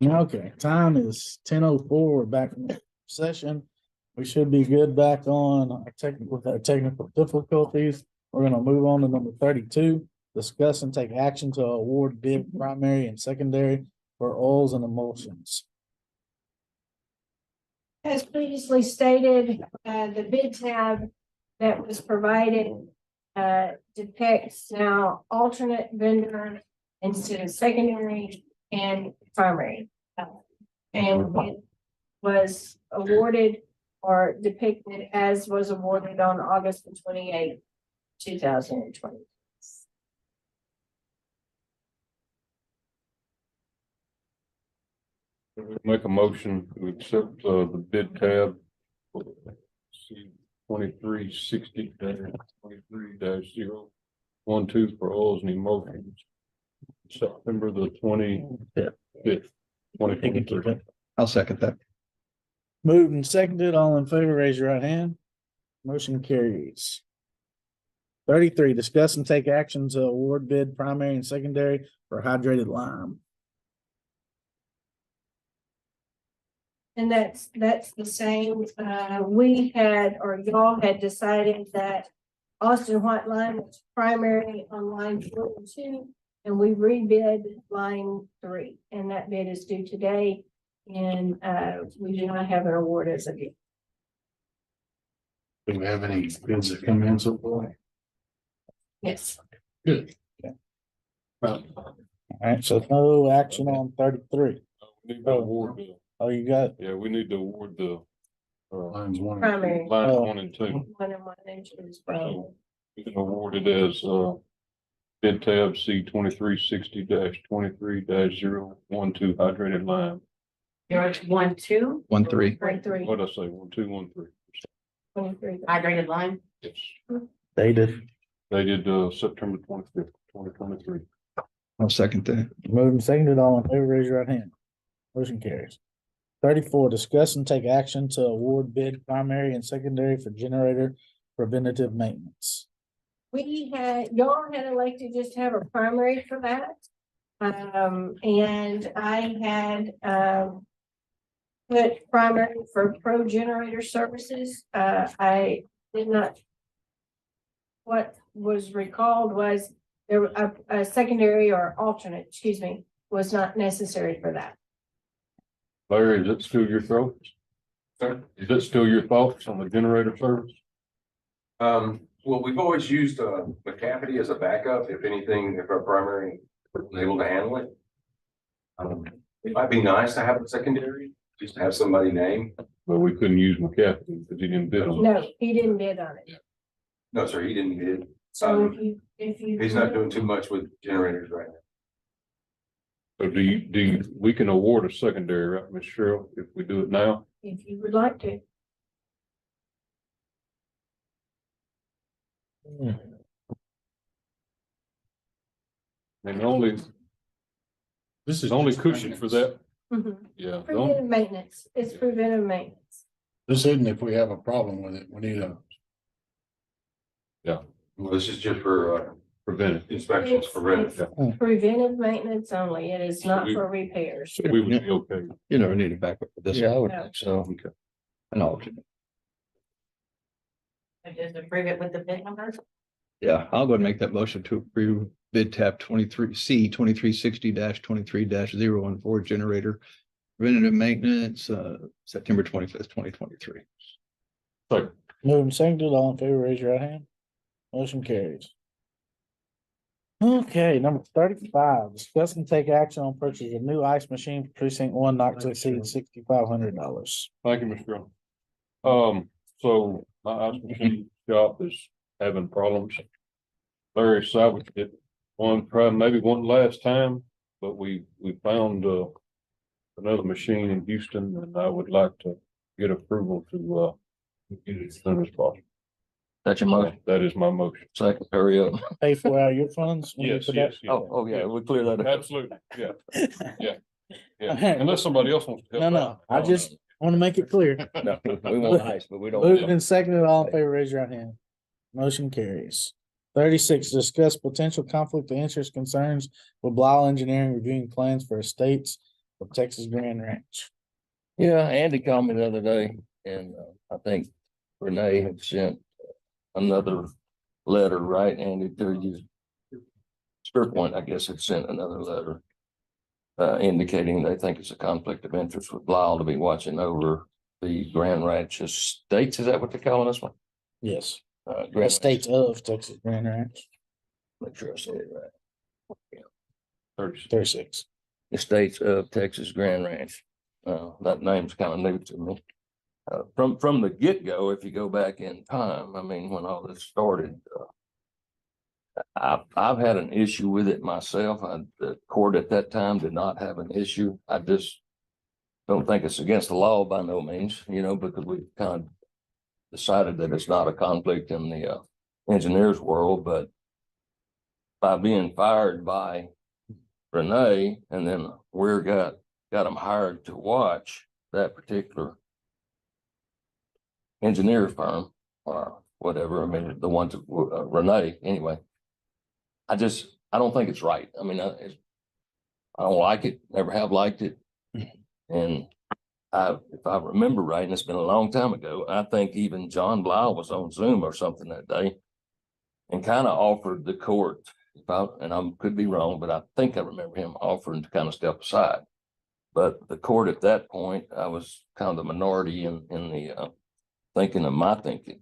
Okay, time is 10:04. We're back in session. We should be good back on our technical difficulties. We're gonna move on to number 32. Discuss and take action to award bid primary and secondary for oils and emulsions. As previously stated, the bid tab that was provided depicts now alternate vendor instead of secondary and primary. And it was awarded or depicted as was awarded on August 28th, 2020. Make a motion to accept the bid tab C 2360-23-012 for oils and emulsions. September the 25th, 2023. I'll second that. Moved and seconded, all in favor, raise your right hand. Motion carries. 33, discuss and take action to award bid primary and secondary for hydrated lime. And that's the same. We had, or y'all had decided that Austin White line was primary on line 4 and 2, and we rebid line 3, and that bid is due today. And we do not have an award as of yet. Do we have any bids that come in so far? Yes. Good. All right, so no action on 33. We need to award the, Oh, you got, yeah, we need to award the Lines 1 and 2. Primary. line Oh. 1 and 2. 1 and 1 inches from. So we can award it as bid tab C 2360-23-012 hydrated lime. You're at 1-2, 1-3. 3 What did I say? 1213. 23. hydrated line. Yes. dated. They did September 25th, 2023. I'll second that. Moved and seconded, all in favor, raise your right hand. Motion carries. 34, discuss and take action to award bid primary and secondary for generator preventative maintenance. We had, y'all had elected just to have a primary for that. And I had, put primary for pro generator services. I did not. What was recalled was there a secondary or alternate, excuse me, was not necessary for that. Larry, is it still your thoughts? Is it still your thoughts on the generator service? Well, we've always used McCafferty as a backup, if anything, if our primary wasn't able to handle it. It might be nice to have a secondary, just to have somebody name. But we couldn't use McCafferty because he didn't bid on it. No, he didn't bid on it. No, sir, he didn't bid. So if you. He's not doing too much with generators right now. So we can award a secondary, right, Ms. Cheryl, if we do it now? If you would like to. And only, This is only just cushion for that, yeah. the only- Preventive maintenance, it's preventive maintenance. This isn't if we have a problem with it. We need a. Well, this is just for Preventive. inspections for rent. It's preventive maintenance only, it is not for repairs. So we would be okay. You never need a backup for this. Yeah, I one. would No. think so. Okay. An alternate. Just approve it with the bid numbers. Yeah, I'll go ahead and make that motion to approve bid tab 23C 2360-23-014 generator preventative maintenance, September 25th, 2023. So, Moved and seconded, all in favor, raise your right hand. Motion carries. Okay, number 35, discuss and take action on purchase of new ice machine for precinct 1 not to exceed $6,500. thank you, Mr. Brown. So my ice machine shop is having problems. Larry salvaged it maybe one last time, but we found another machine in Houston, and I would like to get approval to get it as soon as possible. That's your motion. That is my motion. Second, hurry up. Pay for out of your funds? when you Yes, put that- yes, yes. Oh, yeah, we clear that up. Absolutely, yeah, yeah. Unless somebody else wants to No, help no, out. I just want to make it clear. No, we want ice, but we don't. Moved and seconded, all in favor, raise your right hand. Motion carries. 36, discuss potential conflict of interest concerns with Blau Engineering reviewing plans for estates of Texas Grand Ranch. Yeah, Andy called me the other day and I think Renee had sent another letter, right, Andy, to you. Spearpoint, I guess, had sent another letter indicating they think it's a conflict of interest with Lyle to be watching over the Grand Ranch estates. Is that what they're calling this one? Yes, Grand estates Ranch. of Texas Grand Ranch, Make sure I say it right. 36. Estates of Texas Grand Ranch. That name's kind of new to me. From the get-go, if you go back in time, I mean, when all this started, I've had an issue with it myself. The court at that time did not have an issue. I just don't think it's against the law by no means, because we kind of decided that it's not a conflict in the engineers world, but by being fired by Renee, and then Weir got them hired to watch that particular engineer firm or whatever. I mean, the ones Renee anyway. I don't think it's right. I mean, I don't like it. Never have liked it. And if I remember right, and it's been a long time ago, I think even John Blau was on Zoom or something that day, and kind of offered the court. And I could be wrong, but I think I remember him offering to kind of step aside. But the court at that point, I was kind of the minority in the thinking of my thinking.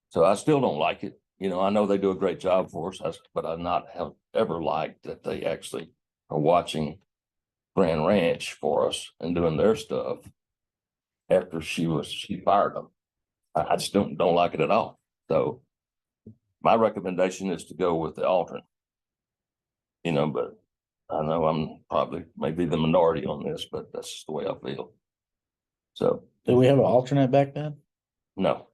So I still don't like it. I know they do a great job for us, but I not have ever liked that they actually are watching Grand Ranch for us and doing their stuff after she fired them. I just don't like it at all. So my recommendation is to go with the alternate. But I know I'm probably maybe the minority on this, but that's just the way I feel. So. Did we have an alternate back then? No.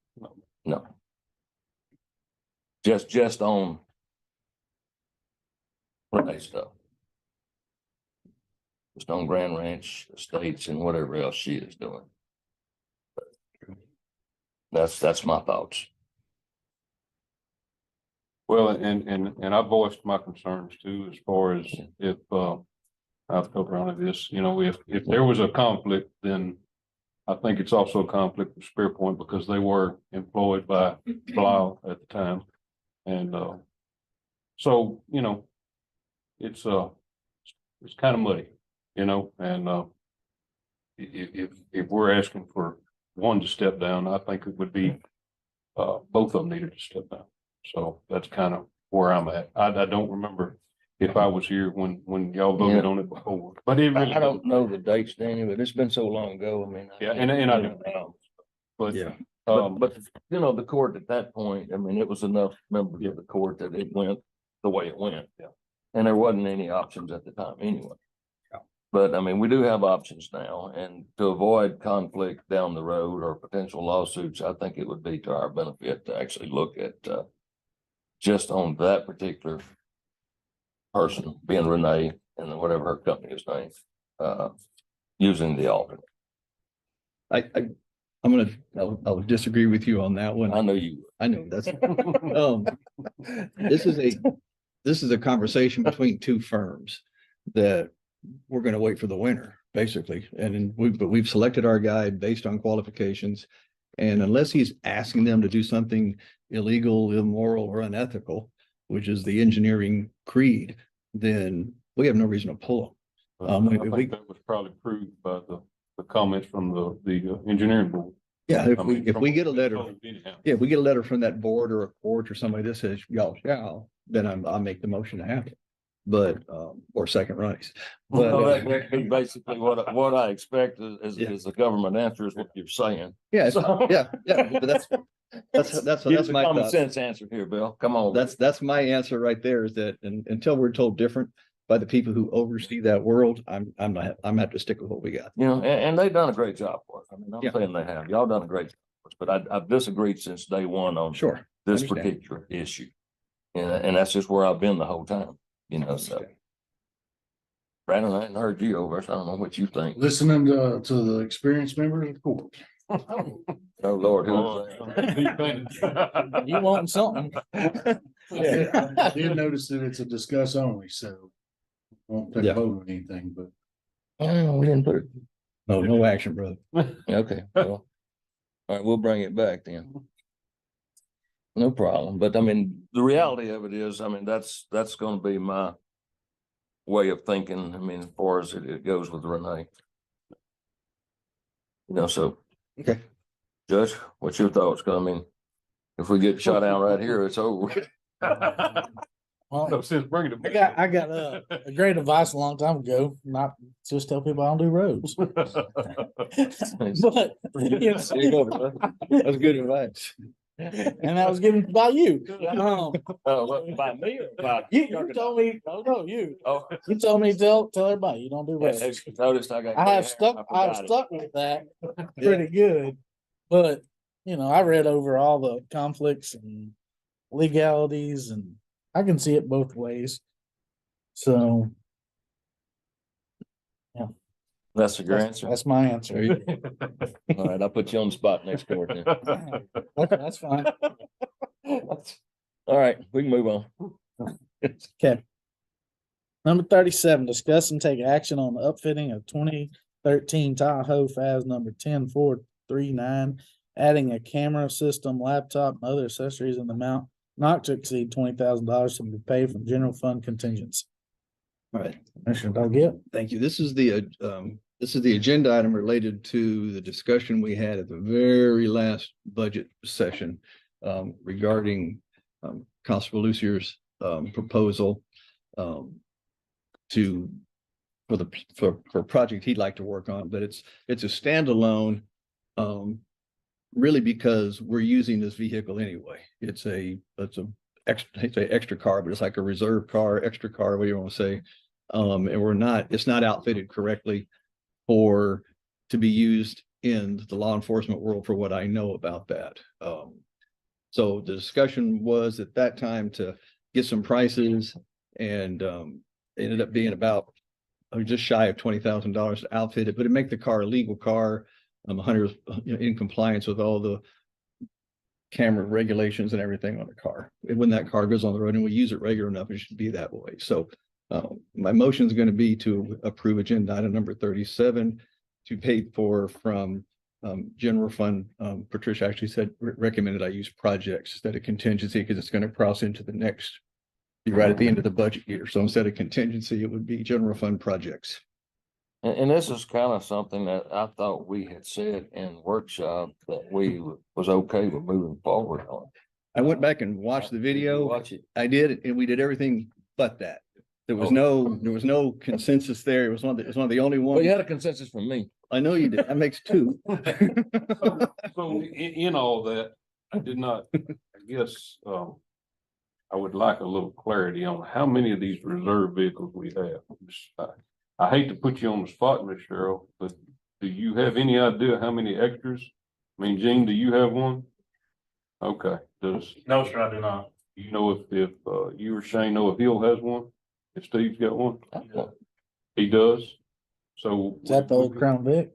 Just on Renee stuff. Just on Grand Ranch estates and whatever else she is doing. That's my thoughts. Well, and I voiced my concerns too, as far as if I've covered around this, if there was a conflict, then I think it's also a conflict with Spearpoint because they were employed by Blau at the time. And so, it's kind of muddy, and if we're asking for one to step down, I think it would be both of them needed to step down. So that's kind of where I'm at. I don't remember if I was here when y'all voted on it before, but it really, I don't know the dates, Danny, but it's been so long ago. I mean, yeah, and I do. But yeah. But the court at that point, I mean, it was enough members of the court that it went the way it went. Yeah. And there wasn't any options at the time anyway. Yeah. But I mean, we do have options now, and to avoid conflict down the road or potential lawsuits, I think it would be to our benefit to actually look at just on that particular person, being Renee and whatever her company is named, using the alternate. I'll disagree with you on that one. I know you. I know that's, this is a conversation between two firms that we're going to wait for the winner, basically. And we've selected our guy based on qualifications. And unless he's asking them to do something illegal, immoral, or unethical, which is the engineering creed, then we have no reason to pull him. I think that was probably proved by the comments from the engineering board. Yeah, if we get a letter, we get a letter from that board or a court or somebody that says y'all shall, then I'll make the motion to have it. But or second rights. But Well, that be basically what I expect is the government answer is what you're saying. yeah, So- yeah, but that's Give a my common thought. sense answer here, Bill. Come on. That's my answer right there, is that until we're told different by the people who oversee that world, I'm have to stick with what we got. And they've done a great job for us. I mean, I'm Yeah. saying they have. Y'all done a great job for us, but I've disagreed since day one on Sure. this understand. particular issue. And that's just where I've been the whole time, so. Brandon, I hadn't heard you over, so I don't know what you think. Listening to the experienced members of the court. Oh, Lord. who- You want something? I did notice that it's a discuss only, so won't take Yeah. a vote on anything, but Oh, we didn't put it. No, no action, brother. Okay, well, all right, we'll bring it back then. No problem, but I mean, the reality of it is, I mean, that's gonna be my way of thinking, I mean, as far as it goes with Renee. You know, so, Okay. Judge, what's your thoughts? 'Cause I mean, if we get shot down right here, it's over. Well, No sense bringing it I back. got a great advice a long time ago, not just tell people I don't do roads. But, There you go, bro. That's good advice. and that was given by you. By me or by? You told me, no, you. Oh. You told me to tell everybody you don't do roads. Noticed I got. I have forgot it. stuck with that pretty good. But, you know, I read over all the conflicts and legalities and I can see it both ways. So That's a good answer. that's my answer. All right, I'll put you on the spot next door then. Okay, that's fine. All right, we can move on. Okay. Number 37, discuss and take action on the upfitting of 2013 Tahoe FAS number 10439, adding a camera system, laptop, and other accessories in the amount not to exceed $20,000 to be paid from general fund contingency. All right. Commissioner Doggett. Thank you. This is the agenda item related to the discussion we had at the very last budget session regarding Constable Lucier's proposal for a project he'd like to work on, but it's a standalone really because we're using this vehicle anyway. It's a extra car, but it's like a reserve car, extra car, whatever you want to say. And it's not outfitted correctly to be used in the law enforcement world for what I know about that. So the discussion was at that time to get some prices and ended up being about just shy of $20,000 to outfit it, but it make the car a legal car, 100 in compliance with all the camera regulations and everything on the car. And when that car goes on the road and we use it regular enough, it should be that way. So my motion is going to be to approve agenda item number 37 to pay for from general fund. Patricia actually said recommended I use projects instead of contingency because it's going to cross into the next, be right at the end of the budget year. So instead of contingency, it would be general fund projects. And this is kind of something that I thought we had said in workshop that we was okay with moving forward on. I went back and watched the video. Watch it. I did, and we did everything but that. There was no consensus there. It was one of the only ones. Well, you had a consensus from me. I know you did. That makes two. So in all that, I did not, I guess, I would like a little clarity on how many of these reserve vehicles we have. I hate to put you on the spot, Ms. Cheryl, but do you have any idea how many extras? I mean, Gene, do you have one? Okay, No, sir, I do not. you know if you or Shane know if Hill has one? If Steve's got one? He does? So. Is that the old Crown Vic?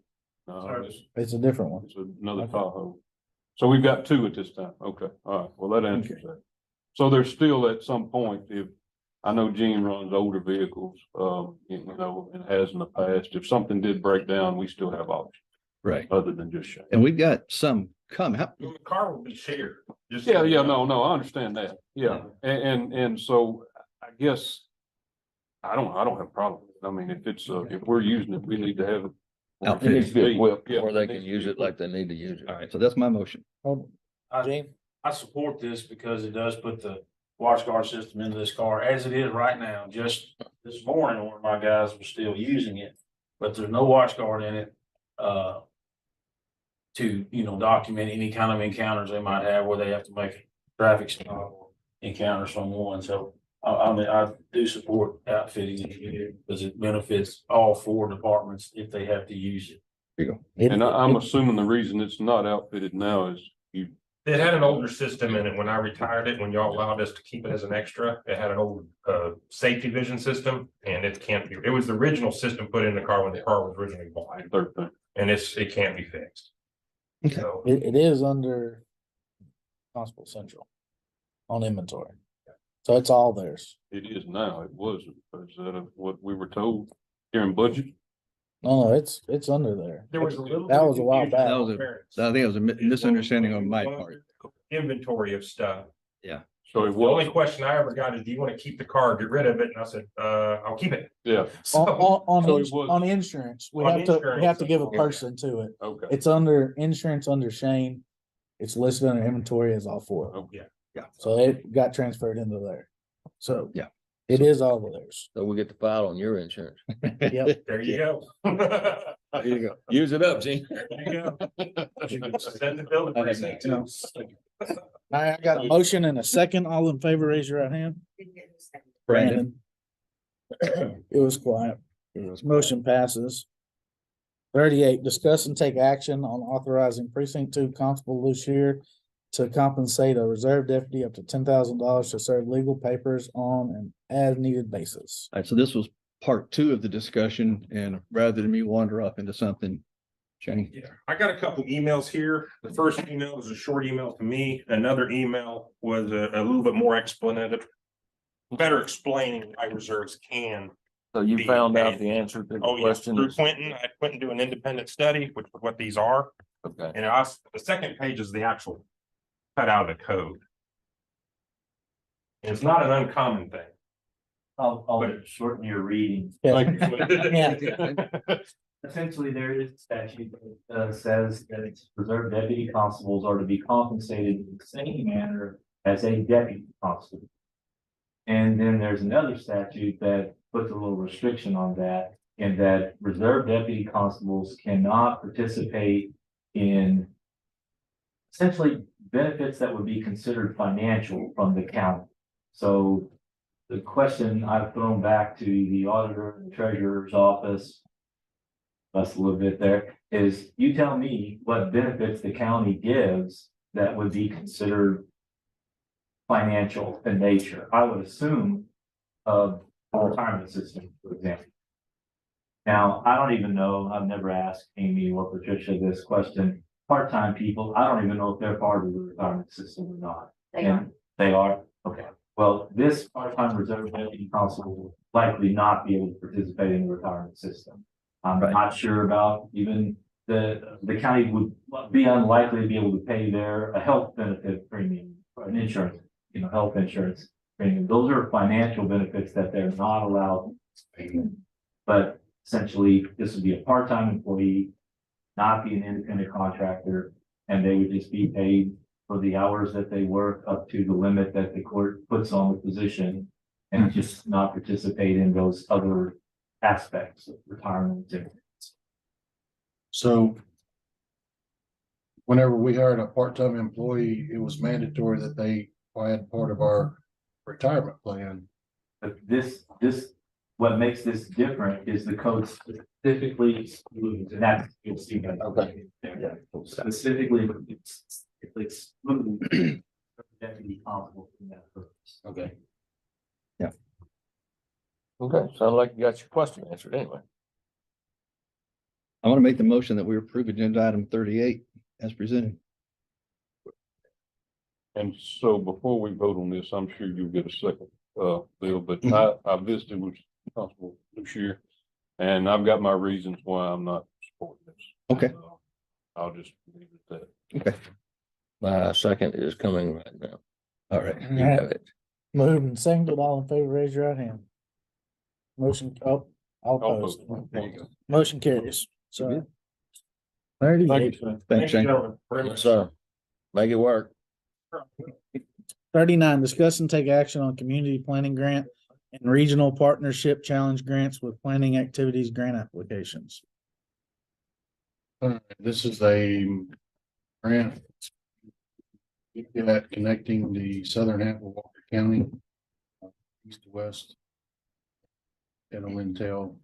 No, It's a different one. it's another Tahoe. So we've got two at this time. Okay, all right. Well, that answers that. So there's still at some point, if, I know Gene runs older vehicles, you know, and has in the past. If something did break down, we still have options Right. other than just Shane. And we've got some come. The car will be shared. Yeah, no, I understand that. Yeah, and so I guess I don't have a problem. I mean, if it's, if we're using it, we need to have it. It needs to be equipped Yeah, where they it can needs to use be it like they need to use it. All right. So that's my motion. Gene? I support this because it does put the watch guard system into this car as it is right now. Just this morning, one of my guys was still using it, but there's no watch guard in it. To, document any kind of encounters they might have where they have to make a traffic stop or encounter someone. So I mean, I do support outfitting it because it benefits all four departments if they have to use it. There you go. And I'm assuming the reason it's not outfitted now is you. It had an older system in it when I retired it, when y'all allowed us to keep it as an extra. It had an old safety vision system and it can't be, it was the original system put in the car when the car was originally bought. Third thing. And it can't be fixed. Okay. So It is under Constable Central on inventory. So it's all theirs. It is now. It wasn't. Is that what we were told during budget? No, it's under there. There was a little. That was a while back. That was I think it was a misunderstanding on my part. Inventory of stuff. So it The only was, question I ever got is, do you want to keep the car, or get rid of it? And I said, I'll keep it. yeah, So, So it was- On insurance, we On have to insurance, give a okay. person to it. okay. It's under insurance under Shane. It's listed under inventory as all four. Oh, Yeah. So it got transferred into there. So. Yeah. It is all of theirs. So we get the file on your insurance. Yep. there you go. There you go. Use it up, Gene. There you go. You can send the bill to precinct two. I got a motion and a second. All in favor, raise your right hand. Brandon. It was quiet. Motion passes. 38, discuss and take action on authorizing precinct 2 Constable Lucier to compensate a reserve deputy up to $10,000 to serve legal papers on an as-needed basis. All right, so this was part 2 of the discussion, and rather than me wander off into something, Shane. Yeah, I got a couple emails here. The first email was a short email to me. Another email was a little bit more explanative. Better explaining why reserves can. So you found out the answer to the Oh, yeah, question? through Quentin. I had Quentin do an independent study, which is what these are. Okay, And the second page is the actual cut out of the code. And it's not an uncommon thing. I'll shorten your reading. Yeah. Essentially, there is a statute that says that reserve deputy constables are to be compensated in the same manner as a deputy constable. And then there's another statute that puts a little restriction on that, in that reserve deputy constables cannot participate in essentially benefits that would be considered financial from the county. So the question I've thrown back to the auditor and the treasurer's office, that's a little bit there, is you tell me what benefits the county gives that would be considered financial in nature. I would assume of a retirement system, for example. Now, I don't even know, I've never asked Amy or Patricia this question. Part-time people, I don't even know if they're part of the retirement system or not. And they are, okay. Well, this part-time reserve deputy constable will likely not be able to participate in the retirement system. I'm not sure about even the county would be unlikely to be able to pay a health benefit premium or an insurance, health insurance premium. Those are financial benefits that they're not allowed to pay. But essentially, this would be a part-time employee, not be an independent contractor, and they would just be paid for the hours that they work up to the limit that the court puts on the position, and just not participate in those other aspects of retirement. So whenever we hired a part-time employee, it was mandatory that they had part of our retirement plan. But what makes this different is the code specifically excludes, and that's, you'll see that. Okay. Yeah. Specifically excludes deputy constable from that purpose. Okay. okay, sounds like you got your question answered anyway. I want to make the motion that we approve agenda item 38 as presented. And so before we vote on this, I'm sure you'll get a second, Bill, but I visited with Constable Lucier, and I've got my reasons why I'm not supporting this. Okay. I'll just leave it at that. Okay. My second is coming right now. All right. You have it. Moved and seconded. All in favor, raise your right hand. Motion, all opposed. There you go. Motion carries. So. Thank 38. you, sir. Thanks, Shane. gentlemen, very much. Yes, sir. Make it work. 39, discuss and take action on community planning grant and regional partnership challenge grants with planning activities grant applications. This is a grant at connecting the southern half of Walker County, east to west. It'll entail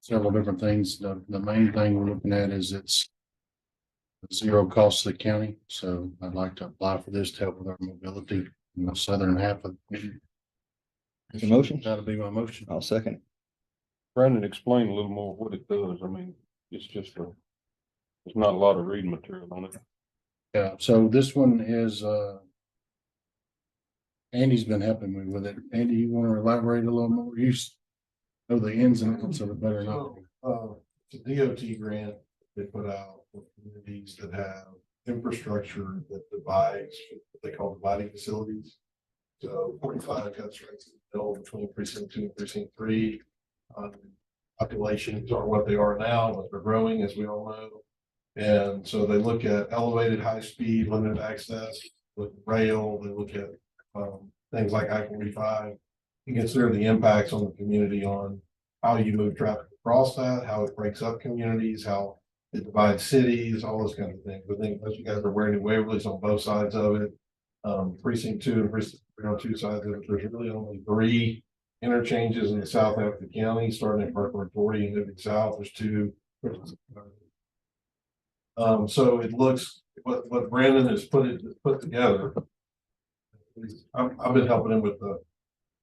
several different things. The main thing we're looking at is it's zero cost to the county. So I'd like to apply for this to help with our mobility in the southern half of. The motion? That'll be my motion. I'll second. Brandon, explain a little more what it does. I mean, it's just there's not a lot of reading material on it. Yeah, so this one is, Andy's been helping me with it. Andy, you want to elaborate a little more? You know the ins and outs of it better than I do. it's a DOT grant they put out for communities that have infrastructure that divides, what they call dividing facilities. So 45 cuts right to the middle between precinct 2 and precinct 3. Populations are what they are now, but they're growing, as we all know. And so they look at elevated high speed, limited access with rail. They look at things like I-45. You consider the impacts on the community on how you move traffic across that, how it breaks up communities, how it divides cities, all those kinds of things. I think most of you guys are aware of Waverly's on both sides of it. Precinct 2 and precinct 3 on 2 sides of it. There's really only 3 interchanges in the south half of the county, starting at Parkland 40 and moving south. There's 2. So it looks what Brandon has put together. I've been helping him with the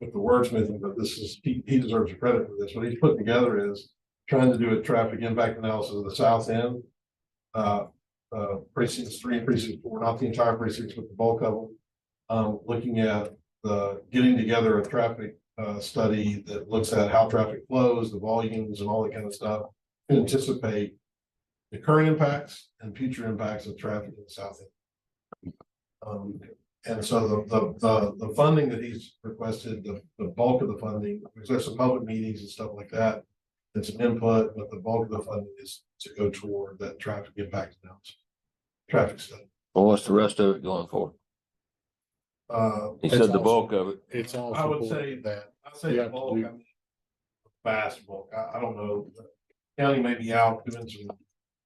wordsmithing, but this is he deserves credit for this. What he's put together is trying to do a traffic impact analysis of the south end, precincts 3 and precinct 4, not the entire precincts, but the bulk of them. Looking at getting together a traffic study that looks at how traffic flows, the volumes, and all that kind of stuff, and anticipate the current impacts and future impacts of traffic in the south end. And so the funding that he's requested, the bulk of the funding, because there's some public meetings and stuff like that, and some input, but the bulk of the funding is to go toward that traffic impact analysis, traffic study. Well, what's the rest of it going for? He said the bulk of it. It's all. I would say that. I'd say the bulk, I mean, vast bulk. I don't know. The county may be out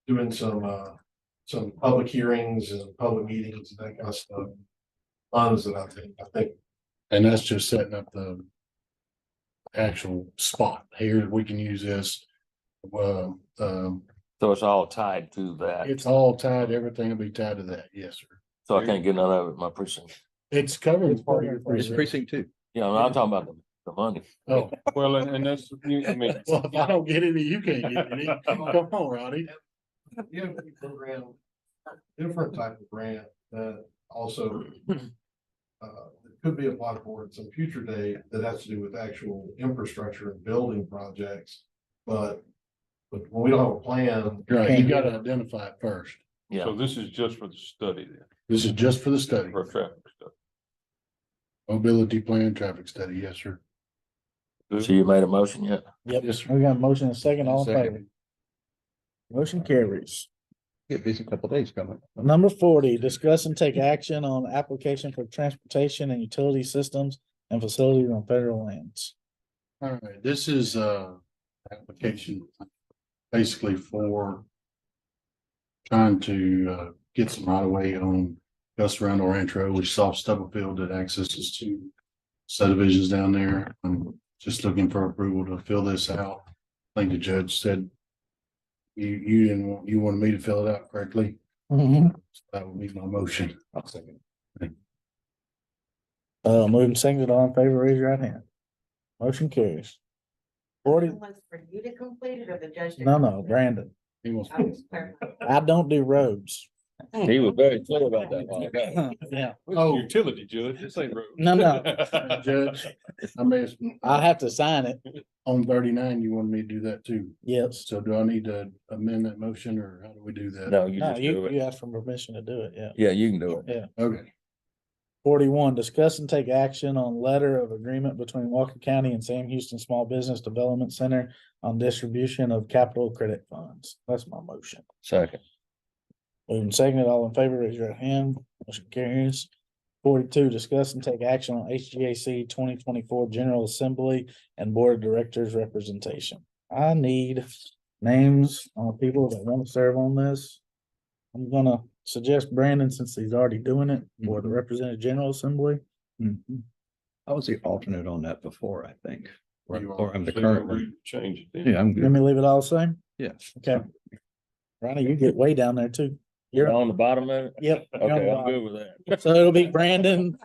doing some public hearings and public meetings and that kind of stuff. Funds that I think. And that's just setting up the actual spot here. We can use this. So it's all tied to that. It's all tied. Everything will be tied to that. Yes, sir. So I can't get none of it in my precinct. It's covering part of your It's precinct. precinct 2. Yeah, I'm talking about the money. Oh, Well, and that's, I mean, well, if I don't get any, you can't get any. Come on, Ronnie. Yeah, we program different type of grant that also could be applied for at some future date that has to do with actual infrastructure and building projects. But when we don't have a plan. Right, you gotta identify it first. Yeah. so this is just for the study then, This is just for the study. for traffic stuff. Mobility plan, traffic study. Yes, sir. So you made a motion yet? Yep, Yes, sir. we got a motion and a second, all in Second. favor. Motion carries. Get busy couple days coming. Number 40, discuss and take action on application for transportation and utility systems and facilities on federal lands. All right, this is application basically for trying to get some right of way on Gus Randall Rancho, which is off Stubblefield that accesses 2 subdivisions down there. I'm just looking for approval to fill this out. I think the judge said you didn't want, you wanted me to fill it out correctly. So that would be my motion. I'll second. Moving second, all in favor, raise your right hand. Motion carries. 40, One's for you to complete it or the judge? to no, complete it? Brandon, He wants. I was clarifying. I don't do roads. He was very clear about that while ago. Yeah, Oh. Utility judge, this ain't road. no, Judge, I mean, I have to sign it, on 39, you wanted me to do that too. yes. So do I need to amend that motion or how do we do that? No, you No, just do you it. asked for permission to do it, yeah. Yeah, you can do it. Okay. 41, discuss and take action on letter of agreement between Walker County and Sam Houston Small Business Development Center on distribution of capital credit funds. That's my motion. Second. Moving second, all in favor, raise your hand. Motion carries. 42, discuss and take action on HGAC 2024 General Assembly and Board of Directors representation. I need names on people that want to serve on this. I'm gonna suggest Brandon, since he's already doing it, for the Representative General Assembly. I was the alternate on that before, I think. You Or I'm the So current one. we Change it then. Yeah, I'm Let good. me leave it all the same? Yeah. Okay. Ronnie, you get way down there too. You're You're, on the bottom of it? yep. you're on the Okay, I'm bottom. good with that. So it'll be Brandon.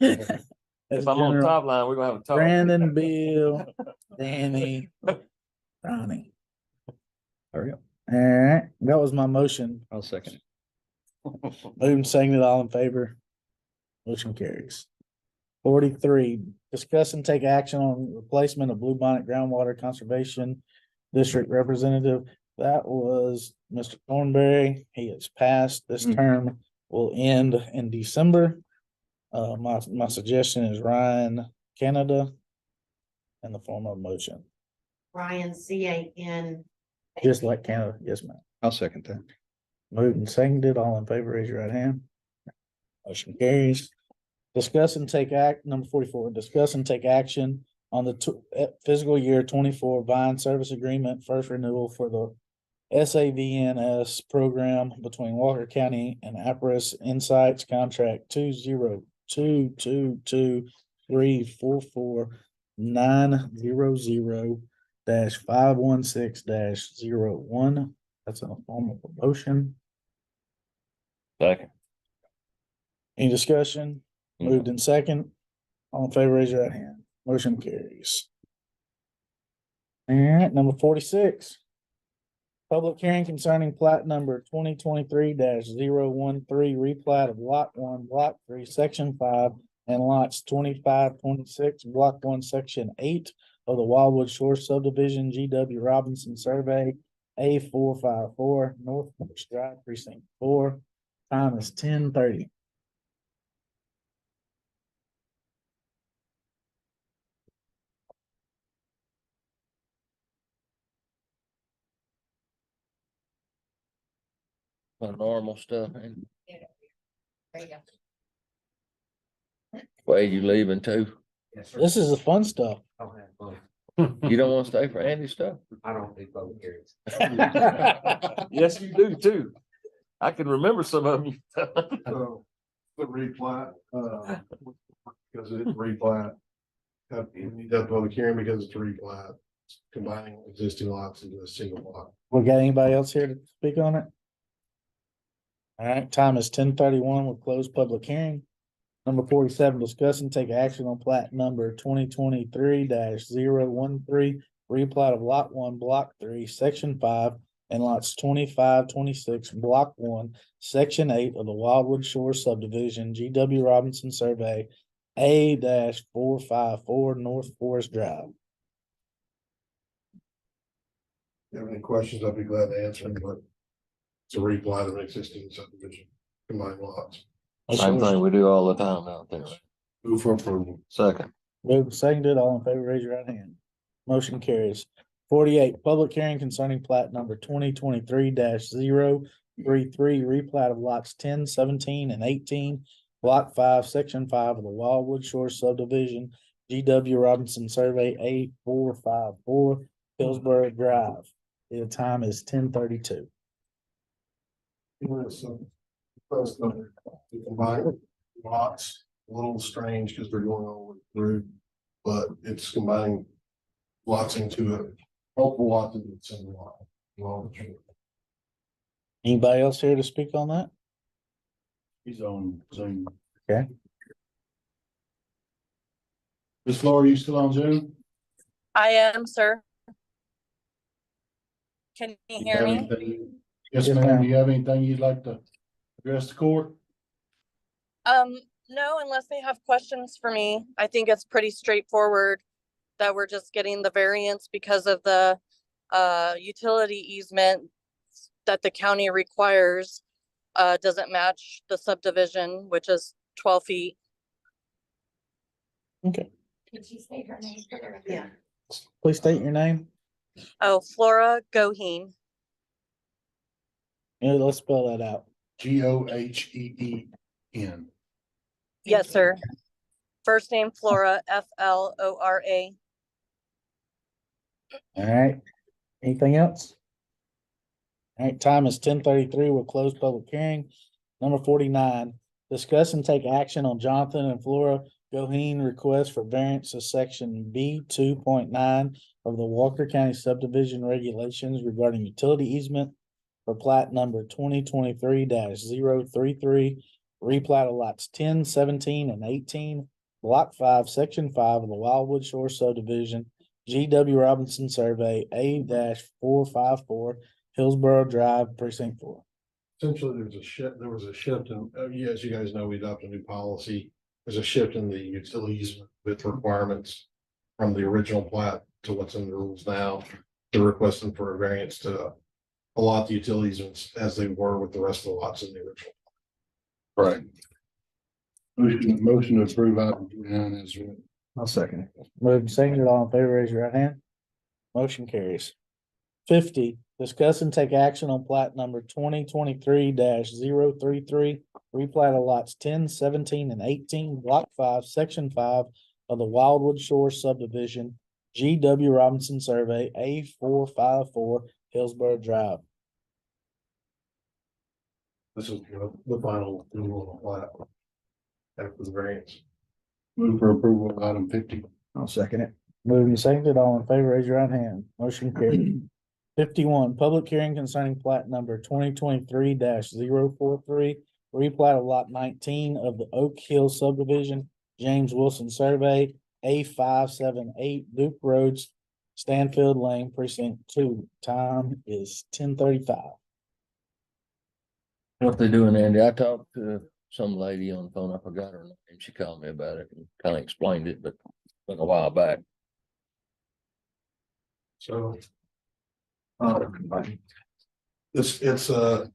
If I'm on the top line, we're gonna have a talk. Brandon, Bill, Danny, Ronnie. Hurry up. All right, that was my motion. I'll second it. Moving second, all in favor. Motion carries. 43, discuss and take action on replacement of Blue Bonnet groundwater conservation district representative. That was Mr. Thornberry. He has passed. This term will end in December. My suggestion is Ryan Canada in the form of motion, Ryan, CAN. just like Canada. Yes, ma'am. I'll second that. Moved and seconded. All in favor, raise your right hand. Motion carries. Discuss and take act, number 44, discuss and take action on the fiscal year 24 Vine Service Agreement, first renewal for the SAVNS program between Walker County and Apris Insights Contract 20223449000-516-01. That's in a form of a motion. Second. Any discussion? Moved in second. All in favor, raise your right hand. Motion carries. All right, number 46. Public hearing concerning plat number 2023-013, replat of lot 1, block 3, section 5, and lots 25, 26, block 1, section 8 of the Wildwood Shore subdivision, GW Robinson Survey, A454, North Forest Drive, precinct 4. Time is 10:30. The normal stuff. And Wade, you leaving too? This is the fun stuff. You don't want to stay for Andy's stuff? I don't think public hearings. Yes, you do too. I can remember some of them. So, the replat, because it's replat. You need that public hearing because it's a replat, combining existing lots into a single lot. We got anybody else here to speak on it? All right, time is 10:31. We'll close public hearing. Number 47, discuss and take action on plat number 2023-013, replat of lot 1, block 3, section 5, and lots 25, 26, block 1, section 8 of the Wildwood Shore subdivision, GW Robinson Survey, A-454 North Forest Drive. If you have any questions, I'd be glad to answer them, but it's a replat of an existing subdivision, combined lots. Same thing we do all the time out there. Move for approval. Second. Moved, seconded, all in favor, raise your right hand. Motion carries. 48, public hearing concerning plat number 2023-033, replat of lots 10, 17, and 18, block 5, section 5 of the Wildwood Shore subdivision, GW Robinson Survey, A454, Hillsborough Drive. The time is 10:32. First, the combined lots, a little strange because they're going all the way through, but it's combining lots into a multiple lots into a single lot. Well, Anybody else here to speak on that? He's on Zoom. Okay. Ms. Flora, are you still on Zoom? I am, sir. Can you hear me? Yes, ma'am. Do you have anything you'd like to address the court? No, unless they have questions for me. I think it's pretty straightforward that we're just getting the variance because of the utility easement that the county requires doesn't match the subdivision, which is 12 feet. Okay, Could you say her name? Yeah. please state your name. Oh, Flora Goheen. Yeah, let's spell that out. Goheen. Yes, sir. First name Flora, Flora. All right. Anything else? All right, time is 10:33. We'll close public hearing. Number 49, discuss and take action on Jonathan and Flora Goheen request for variance to section B 2.9 of the Walker County subdivision regulations regarding utility easement for plat number 2023-033, replat of lots 10, 17, and 18, block 5, section 5 of the Wildwood Shore subdivision, GW Robinson Survey, A-454, Hillsborough Drive, precinct 4. essentially, there was a shift in, as you guys know, we adopted a new policy. There's a shift in the utilities with requirements from the original plat to what's in the rules now. they're requesting for a variance to allot the utilities as they were with the rest of the lots in the original. Right. Motion to approve item 29 is written. I'll second it. Moved and seconded, all in favor, raise your right hand. Motion carries. 50, discuss and take action on plat number 2023-033, replat of lots 10, 17, and 18, block 5, section 5 of the Wildwood Shores subdivision, G.W. Robinson Survey, A454, Hillsborough Drive. This is the final approval of the plat after the variance. Move for approval of item 50. I'll second it. Moved and seconded, all in favor, raise your right hand. Motion carried. 51, public hearing concerning plat number 2023-043, replat of lot 19 of the Oak Hill subdivision, James Wilson Survey, A578 Duke Roads, Stanfield Lane, precinct 2. Time is 10:35. What they doing, Andy? I talked to some lady on the phone. I forgot her name. She called me about it and kind of explained it, but it's been a while back. So. It's a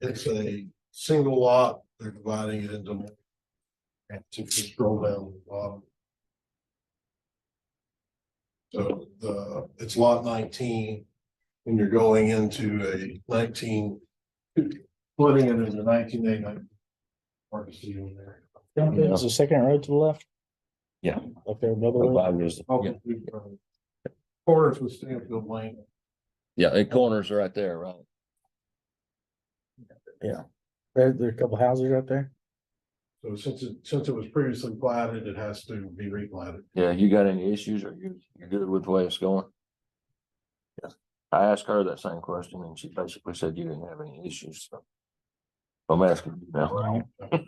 single lot. They're dividing it into more. And to scroll down to the bottom. So it's lot 19, and you're going into a 19, splitting it into 19A. Hard to see on there. Is the second road to the left? Yeah. Okay, another way. Corners with Stanfield Lane. Yeah, the corners are right there, right? Yeah. There's a couple houses right there. So since it was previously platted, it has to be replatted. Yeah, you got any issues or you're good with the way it's going? Yeah. I asked her that same question and she basically said you didn't have any issues, so. I'm asking you now. All right.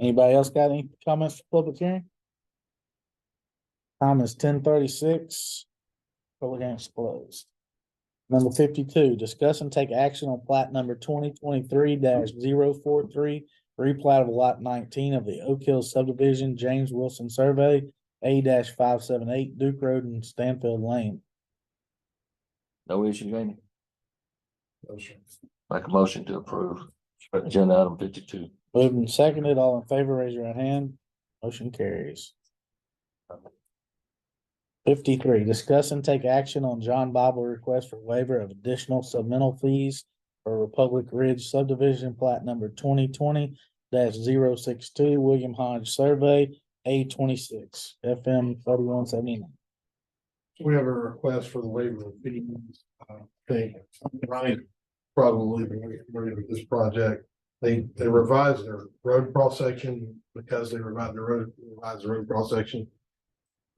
Anybody else got any comments for public hearing? Time is 10:36. Public hearing is closed. Number 52, discuss and take action on plat number 2023-043, replat of lot 19 of the Oak Hill subdivision, James Wilson Survey, A-578 Duke Road and Stanfield Lane. No issue, Jamie? Make a motion to approve. Agenda item 52. Moved and seconded, all in favor, raise your right hand. Motion carries. 53, discuss and take action on John Bible request for waiver of additional submittal fees for Republic Ridge subdivision plat number 2020-062 William Hodge Survey, A26, FM 3179. We have a request for the waiver of fees. Ryan probably familiar with this project. They revised their road cross section because they revised the road cross section.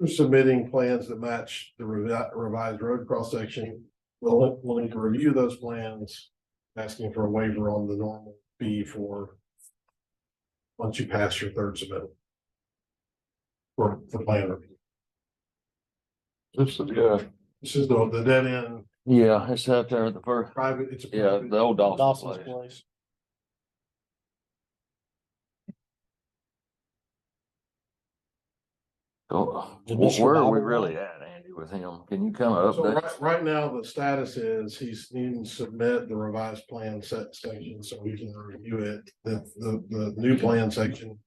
We're submitting plans that match the revised road cross section. We'll need to review those plans, asking for a waiver on the normal fee for once you pass your third submittal for plan review. This is This is the dead end. Yeah, it's out there at the first. Private. It's a Yeah, private. the old Dawson's place. Place. So, Judicial where are we Bible really at, Andy, with him? Can you kind of So update? right now, the status is he's needing to submit the revised plan section so we can review it. The new plan section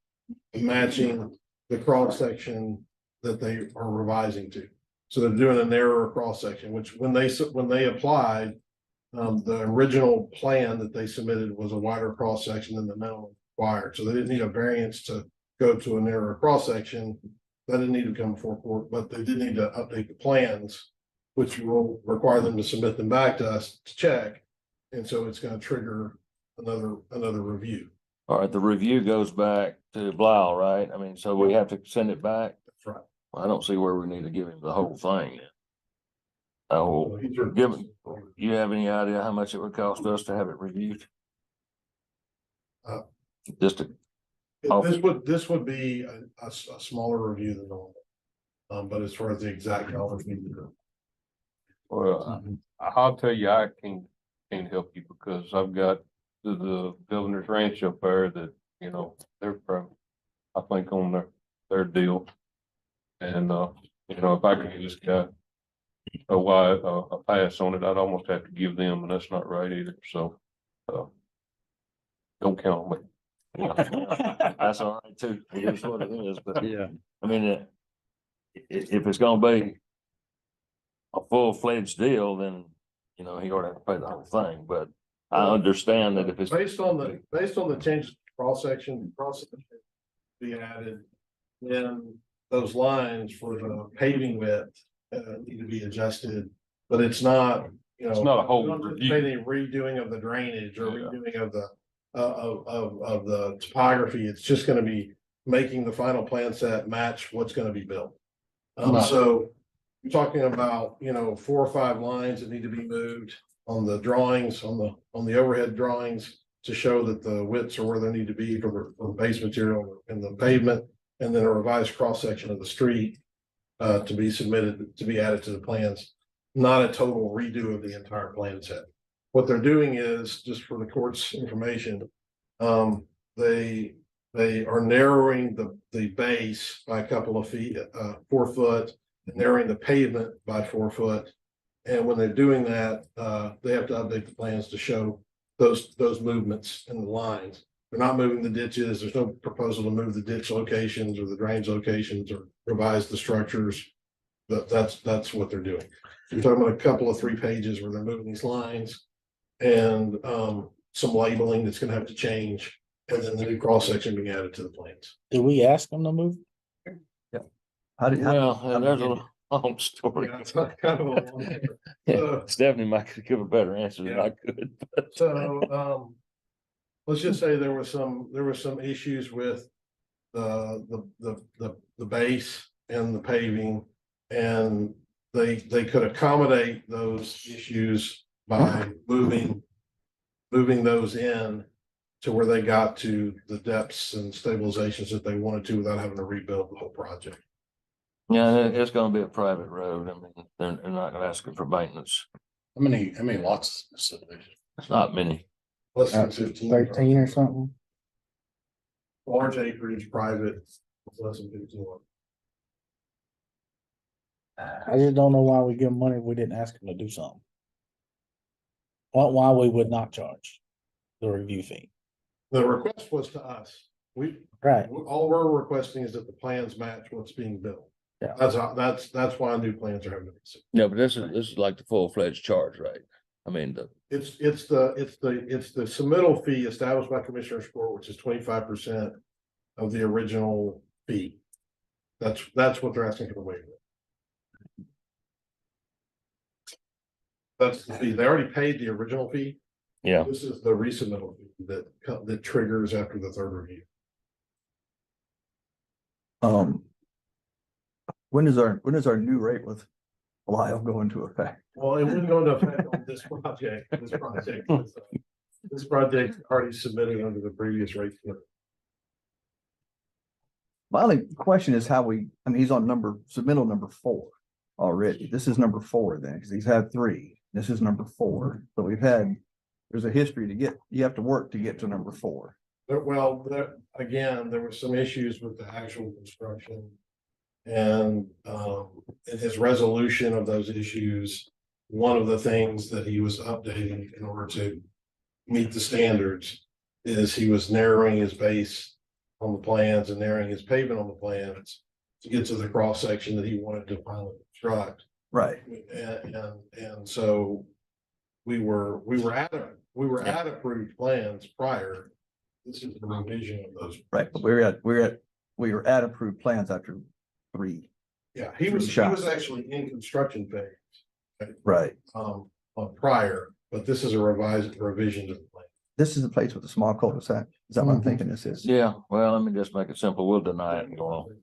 matching the cross section that they are revising to. So they're doing a narrower cross section, which when they applied, the original plan that they submitted was a wider cross section than the minimum required. So they didn't need a variance to go to a narrower cross section. That didn't need to come before court, but they did need to update the plans, which will require them to submit them back to us to check. And so it's going to trigger another review. All right, the review goes back to Blau, right? I mean, so we have to send it back. That's right. I don't see where we need to give him the whole thing. Oh, you have any idea how much it would cost us to have it reviewed? Just to. This would be a smaller review than normal. But as far as the exact dollars. Well, I'll tell you, I can't help you because I've got the governor's ranch up there that, you know, they're from, I think on their deal. And, you know, if I could just a pass on it. I'd almost have to give them, and that's not right either, so. Don't count on me. That's all right too. It is what it is, but Yeah. I mean, if it's gonna be a full-fledged deal, then, you know, he ought to have to pay the whole thing, but I understand that if it's. Based on the changes, cross-section be added, then those lines for the paving width need to be adjusted, but it's not, you know. It's not a whole we don't review. anticipate any redoing of the drainage or Yeah. redoing of the of the topography. It's just gonna be making the final plan set match what's gonna be built. Right. So you're talking about, you know, 4 or 5 lines that need to be moved on the drawings, on the overhead drawings to show that the widths are where they need to be for the base material and the pavement, and then a revised cross-section of the street to be submitted, to be added to the plans, not a total redo of the entire plan set. What they're doing is, just for the court's information, they are narrowing the base by a couple of feet, 4 foot, and narrowing the pavement by 4 foot. And when they're doing that, they have to update the plans to show those movements in the lines. They're not moving the ditches. There's no proposal to move the ditch locations or the drains locations or revise the structures. That's what they're doing. So you're talking about a couple of 3 pages where they're moving these lines and some labeling that's gonna have to change, and then the new cross section being added to the plans. Did we ask them to move? Well, there's a long story. Yeah, it's not kind of a long- Stephanie might could give a better answer than I could. but- So, let's just say there were some issues with the base and the paving, and they could accommodate those issues by moving those in to where they got to the depths and stabilizations that they wanted to without having to rebuild the whole project. Yeah, it's gonna be a private road. I mean, they're not gonna ask for maintenance. How many lots? is the subdivision? It's not many. Less than 15. 13 or something? Large acreage, private, less than 15. I just don't know why we give them money if we didn't ask them to do something. Why we would not charge the review fee. The request was to us. Right. All we're requesting is that the plans match what's being built. Yeah. That's why new plans are having to be submitted. Yeah, but this is like the full-fledged charge, right? I mean, It's the submittal fee established by Commissioner's Court, which is 25% of the original fee. That's what they're asking for the waiver. That's the fee. They already paid the original fee. yeah, This is the resubmittal fee that triggers after the 3rd review. When is our new rate with Lyle go into effect? Well, it wouldn't go into effect on this project. This project already submitted under the previous rate. My only question is how he's on submittal number 4 already. This is number 4 then, because he's had 3. This is number 4. So there's a history you have to work to get to number 4. Well, again, there were some issues with the actual construction. And in his resolution of those issues, one of the things that he was updating in order to meet the standards is he was narrowing his base on the plans and narrowing his pavement on the plans to get to the cross section that he wanted to finally construct. Right. And so we were at approved plans prior. This is the revision of those. Right, but we were at approved plans after 3. Yeah, he was actually in construction phase. Right. On prior, but this is a revision to the plan. This is the place with the small cul-de-sac. Is that what I'm thinking this is? yeah. Well, let me just make it simple. We'll deny it and go on.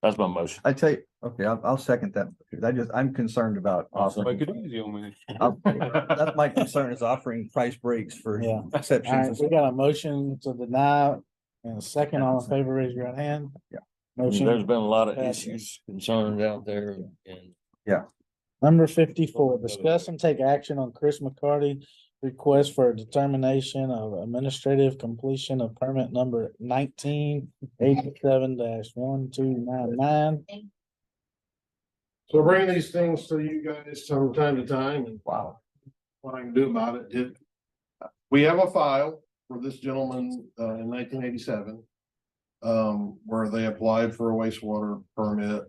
That's my motion. I tell you, okay, I'll second that. Because I'm concerned about offering. Make it easy on me. That's my concern is offering price breaks for Yeah. All exceptions. right, we got a motion to deny and a second. All in favor, raise your right hand. Yeah. There's Motion. been a lot of issues, concerns out there and Number 54, discuss and take action on Chris McCarty request for a determination of administrative completion of permit number 1987-1299. So I bring these things to you guys from time to time and wow, what I can do about it. We have a file for this gentleman in 1987. Where they applied for a wastewater permit.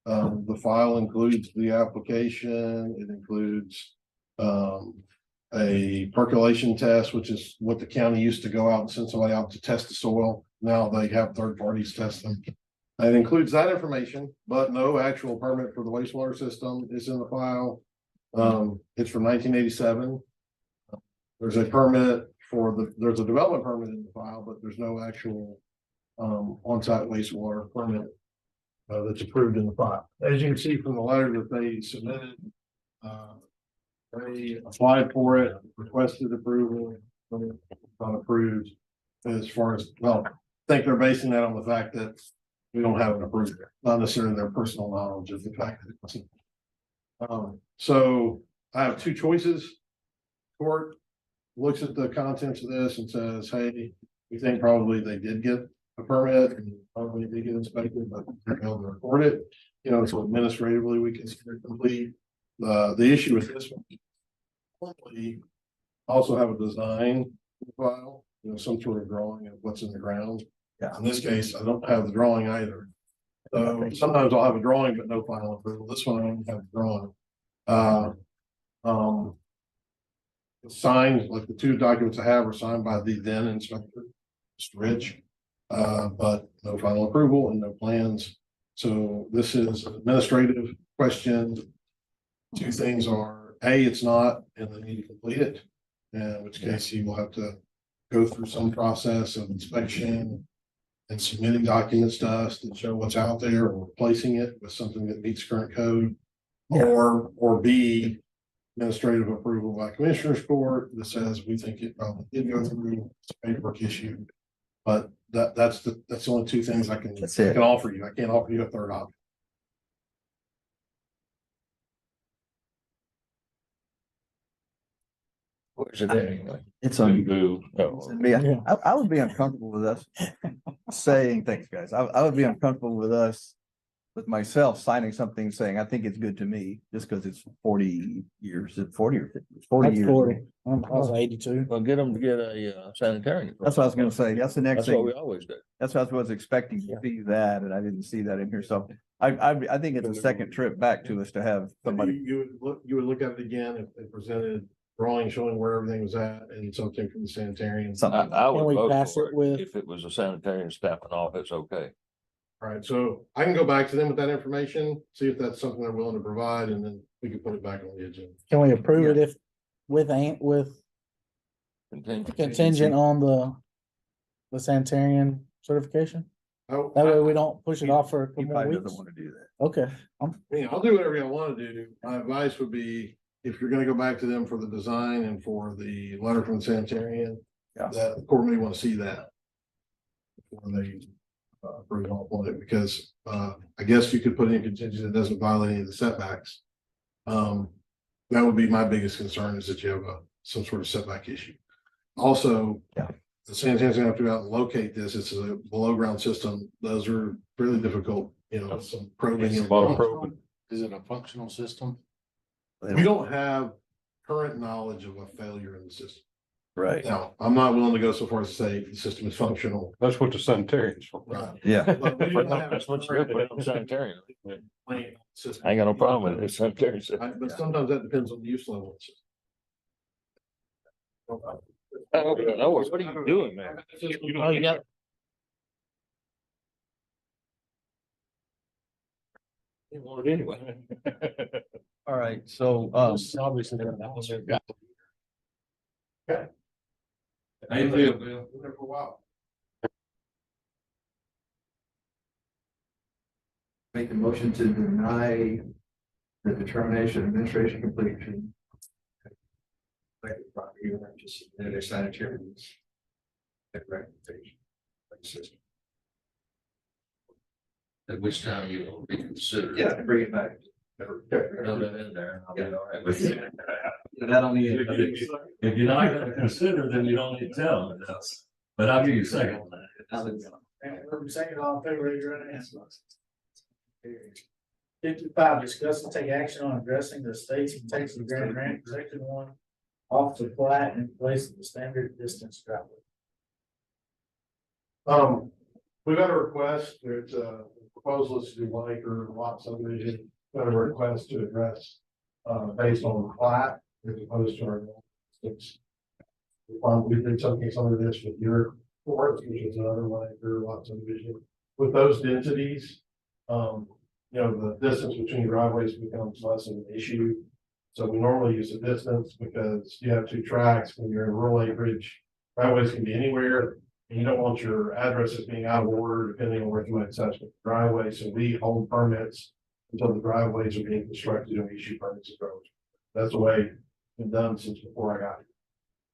The file includes the application, it includes a percolation test, which is what the county used to go out and send somebody out to test the soil. Now they have third parties test them. It includes that information, but no actual permit for the wastewater system is in the file. It's from 1987. There's a permit there's a development permit in the file, but there's no actual on-site wastewater permit that's approved in the file. As you can see from the letter that they submitted, they applied for it, requested approval, not approved. As far as, well, I think they're basing that on the fact that we don't have an approval, not necessarily their personal knowledge of the fact that it's. So I have two choices. Court looks at the contents of this and says, hey, we think probably they did get a permit and probably they get inspected, but they're able to record it. You know, so administratively we consider it complete. The issue with this one, we also have a design file, you know, some sort of drawing of what's in the ground. Yeah. In this case, I don't have the drawing either. So sometimes I'll have a drawing, but no final approval. This one I don't have the drawing. It's signed, like the two documents I have are signed by the then inspector, Mr. Rich. But no final approval and no plans. So this is an administrative question. Two things are, A, it's not, and they need to complete it. In which case he will have to go through some process of inspection and submitting documents to us that show what's out there, or replacing it with something that meets current code. Or B, administrative approval by commissioner's court that says we think it probably did go through, it's a paperwork issue. But that's the only two things I can offer you. I can't offer you a third option. Where's it at anyway? It's on. Oh. I would be uncomfortable with us saying, thanks, guys. I would be uncomfortable with myself signing something saying, I think it's good to me, just because it's 40 years, 40 or 50, 40 That's years. 40. I was 82. Well, get them to get a sanitarian. That's what I was gonna say. That's the next That's what thing. we always do. That's what I was expecting to see that, and I didn't see that in here. So I think it's a second trip back to us to have somebody. You would look at it again if they presented drawing showing where everything was at and something from the sanitarian. I Can would we vote pass for it with- if it was a sanitarian staffing off, it's okay. All right, so I can go back to them with that information, see if that's something they're willing to provide, and then we can put it back on the agenda. Can we approve it if with contingent on the sanitarian certification? Oh, That way we don't push it off for a He couple more probably weeks. doesn't want to do that. Okay, I mean, I'll do whatever you want to do. My advice would be, if you're gonna go back to them for the design and for the letter from the sanitarian, Yeah. that the court may want to see that before they approve on it, because I guess you could put in contingent that doesn't violate any of the setbacks. That would be my biggest concern, is that you have some sort of setback issue. Also, the sanitarian's gonna have to go out and locate this. It's a below ground system. Those are really difficult, you know, some probing. A lot of probing. Is it a functional system? We don't have current knowledge of a failure in the system. Right. Now, I'm not willing to go so far as to say the system is functional. That's what the sanitarian's for. Right. Yeah. But we do not have That's what you're putting on sanitarian. current system. I ain't got no problem with it. It's sanitarian. But sometimes that depends on the use level. of the system. No, what are you doing, man? oh, you got, You want it anyway. All right. So, Obviously. Been there for a while. make a motion to deny the determination of administration completion. Like the property owner just submitted a sanitary. Recommendation. At which time you will reconsider. Yeah, bring it back. Throw that in there, and I'll be all right with it. That only. If you're not gonna consider, then you don't need to tell them else, but I'll give you a second on that. second, all in favor, raise your right hand. 55, discuss and take action on addressing the state's and Texas grant section 1 off the plat in place of the standard distance driveway. We've got a request, there's a proposal to do 1 acre lot subdivision, got a request to address, based on the plat as opposed to our. We did some of this with your forest, which is another 1 acre lot subdivision. With those densities, the distance between driveways becomes less of an issue. So we normally use the distance because you have 2 tracks. When you're in rural acreage, driveways can be anywhere. And you don't want your addresses being out of order depending on where you might access the driveway. So we hold permits until the driveways are being constructed and we issue permits of roads. That's the way it's been done since before I got here.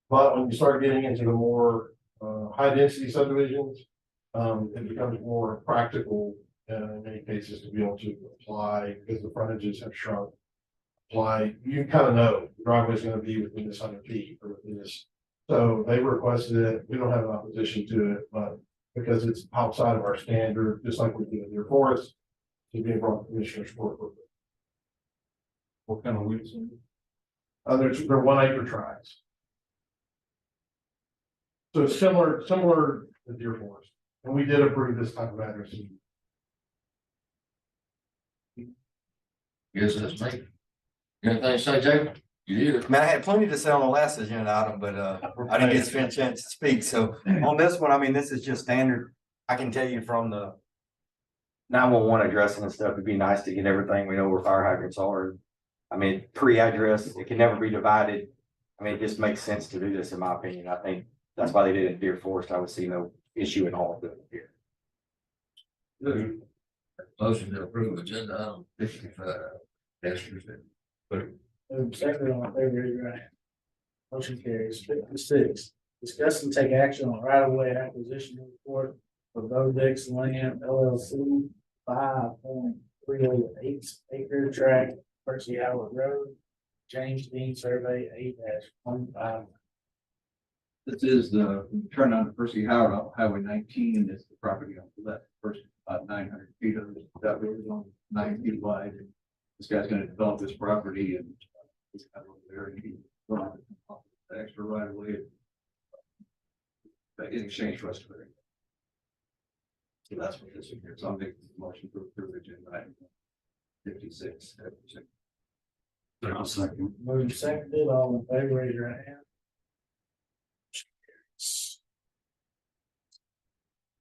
But when you start getting into the more high density subdivisions, it becomes more practical in many cases to be able to apply because the frontages have shrunk. Apply, you kind of know the driveway is going to be within this 100 feet or within this. So they requested it. We don't have an opposition to it, but because it's outside of our standard, just like we do in your forest, to be brought to Commissioner's Court. What kind of weeds? They're 1 acre tracts. So it's similar to deer forest, and we did approve this type of address. Yes, that's me. You got anything to say, Jacob? You did. I mean, I had plenty to say on the last agenda item, but I didn't get a chance to speak. So on this one, I mean, this is just standard. I can tell you from the 911 addressing and stuff, it'd be nice to get everything. We know where fire hydrants are. I mean, pre-address, it can never be divided. I mean, it just makes sense to do this, in my opinion. I think that's why they did it in Deer Forest. I would see no issue in all of it here. Motion to approve agenda item 55. Second on favor, raise your hand. Motion carries. 56, discuss and take action on right of way acquisition report for Bodix Land LLC 5.308 acre tract, Percy Howard Road, James Dean Survey 8-15. This is the turn on Percy Howard on Highway 19. It's the property on the left, first about 900 feet of that road is on 9 feet wide. And this guy's going to develop this property and he's kind of over there and he's going to the extra right of way in exchange for us to. So that's what this is here. So I'm making the motion to approve agenda item 56. I'll second. Move seconded, all in favor, raise your hand.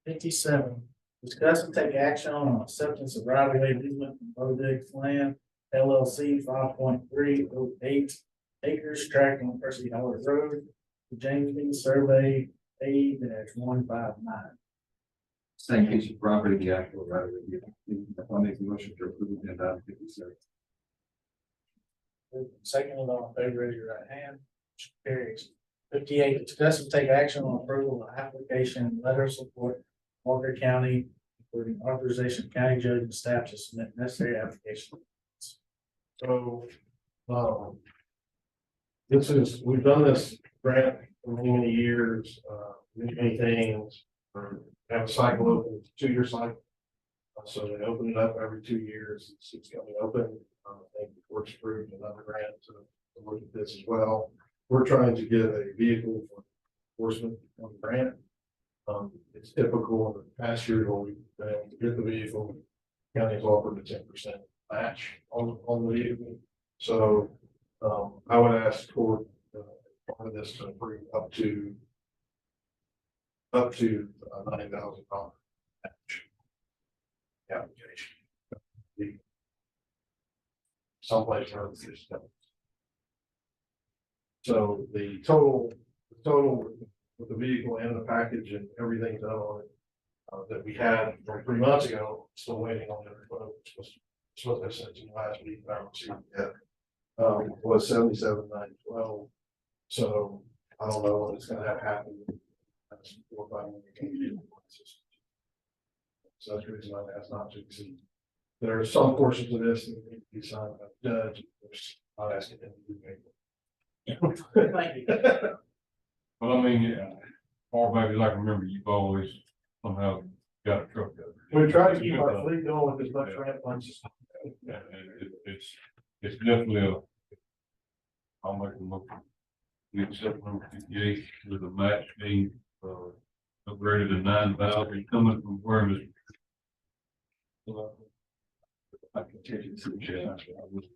57, discuss and take action on acceptance of right of way easement from Bodix Land LLC 5.308 acres tract on Percy Howard Road, James Dean Survey A-159. Same piece of property, the actual right of way. I'll make the motion to approve agenda item 57. Second, all in favor, raise your right hand. Motion carries. 58, discuss and take action on approval of application and letter of support, Walker County, including authorization of county judge and staff to submit necessary application. So, we've done this grant for many years, many things. Have a cycle open, 2-year cycle. So they open it up every 2 years. It's coming open. I think the court's approved another grant to look at this as well. We're trying to get a vehicle for enforcement on the grant. It's typical in the past years when we've been able to get the vehicle, county's offered a 10% match on the vehicle. So I would ask for this to approve up to $9,000 match application. Someplace where it's just. So the total with the vehicle and the package and everything done on it that we had from 3 months ago, still waiting on it. It's what I sent you last week. I don't see it yet. Was 77,912. So I don't know when it's going to have happened. That's 4 or 5 months. So that's the reason I asked not to exceed. There are some portions of this that need to be signed by the judge. Not asking him to do anything. Thank you. Well, I mean, far back as I can remember, you've always somehow got a truck. We try to keep our fleet going with as much ramp funds. It's definitely I'll make a motion. We accept number 58 with a match being, upgraded to 9,000 coming from where, Mr.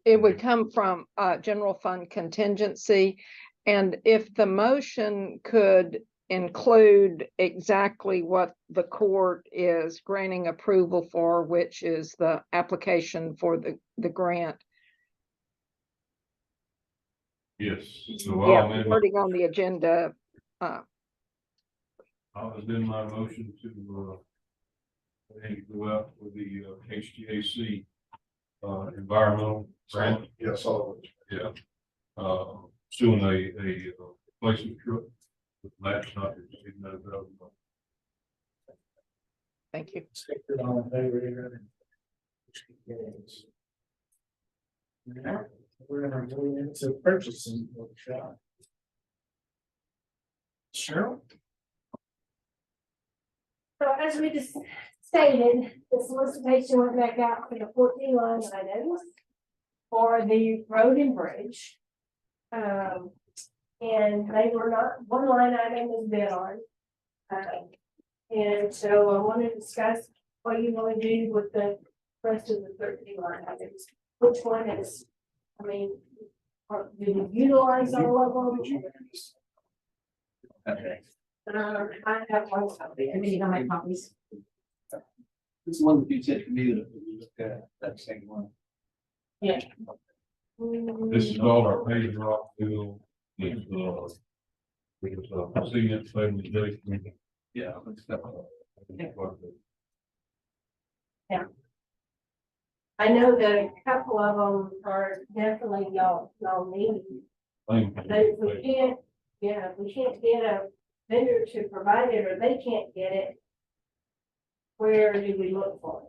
It would come from general fund contingency. And if the motion could include exactly what the court is granting approval for, which is the application for the grant. Yes. So Yeah, wording on the agenda. I'll amend my motion to go out for the HTAC environmental grant. Yes, all of it. Yeah. Doing a replacement truck with match not to exceed $9,000. Thank you. All in favor here. Now, we're gonna go into purchasing workshop. Cheryl? So as we just stated, the solicitation went back out for the 14 line items for the road and bridge. And they were not, one line item was bid on. And so I want to discuss what you want to do with the rest of the 13 line items. Which one is, I mean, do you utilize all of them? Okay. I have one copy. I mean, you don't make copies. This one that you said for me that we look at, that second one. Yeah. This is all our paving rock bill. It's proceedings, family day. Yeah. Yeah. I know that a couple of them are definitely y'all need. But if we can't, yeah, if we can't get a vendor to provide it or they can't get it, where do we look for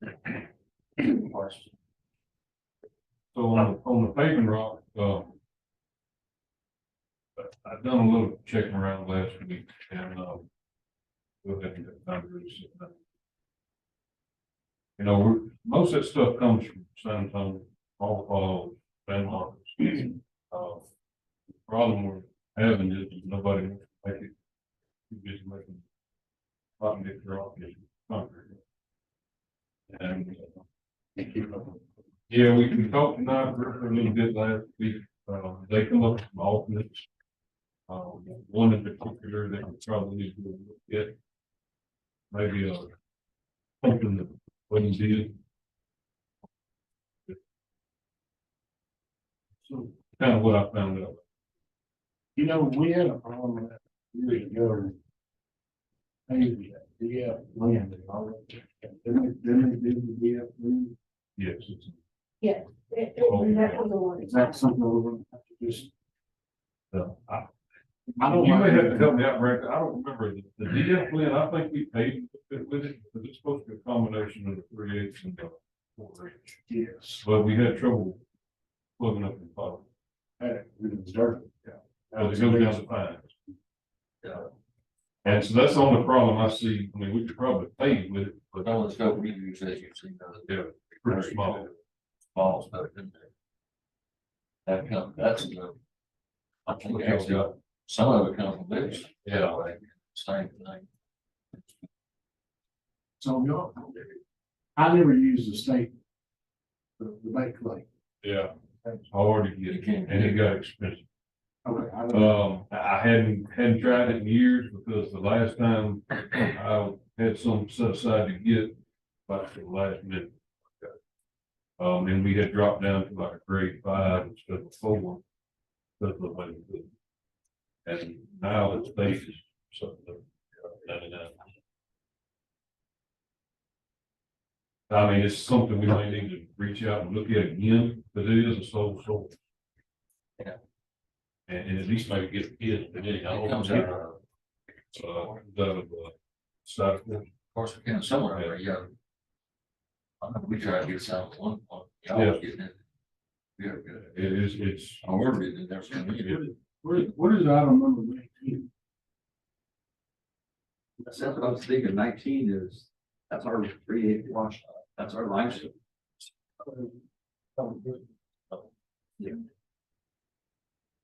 it? So on the paving rock, I've done a little checking around last week and, we'll have to get time to really sit down. You know, most of that stuff comes from San Antonio, all San Marcos. The problem we're having is nobody wants to make it. Too busy making rock get rock get concrete. And yeah, we talked tonight a little bit last week. They come up with some alternates. One in particular that we probably need to look at. Maybe something that wouldn't be. So kind of what I found out. You know, we had a problem with that years ago. Maybe, yeah, land and all that. Didn't they do the DF land? Yes. It's, Yeah. That was the one. Is that something we're gonna have to just? I don't. You may have to help me out, Rick. I don't remember the DF plan. I think we paid with it because it's supposed to be a combination of the 3/8 and the 4/8. Yes. But we had trouble plugging up the pipe. We deserve it. Yeah. Because it goes down the pines. Yeah. And so that's the only problem I see. I mean, we could probably pay with it, but All the scope we use, as you've seen, yeah, pretty small. small stuff in there. That's I think actually, some of it comes from this. Yeah. Like, same thing. So y'all, I never used the state, the bank lake. Yeah. It's hard to get, and it got expensive. Okay, I hadn't tried it in years because the last time I had some set aside to get, about the last minute. And we had dropped down to like a grade 5 instead of 4. That's the way to do it. And now it's basis, something, 99. I mean, it's something we may need to reach out and look at again, but it is a sole source. Yeah. And at least maybe get it, but it comes out of, South. of course, we can somewhere, yeah. We try to get some one, Yeah. getting it. Yeah, good. It is, it's. We're reading there. What is item number 19? That's what I was thinking, 19 is That's our free wash, that's our limestone.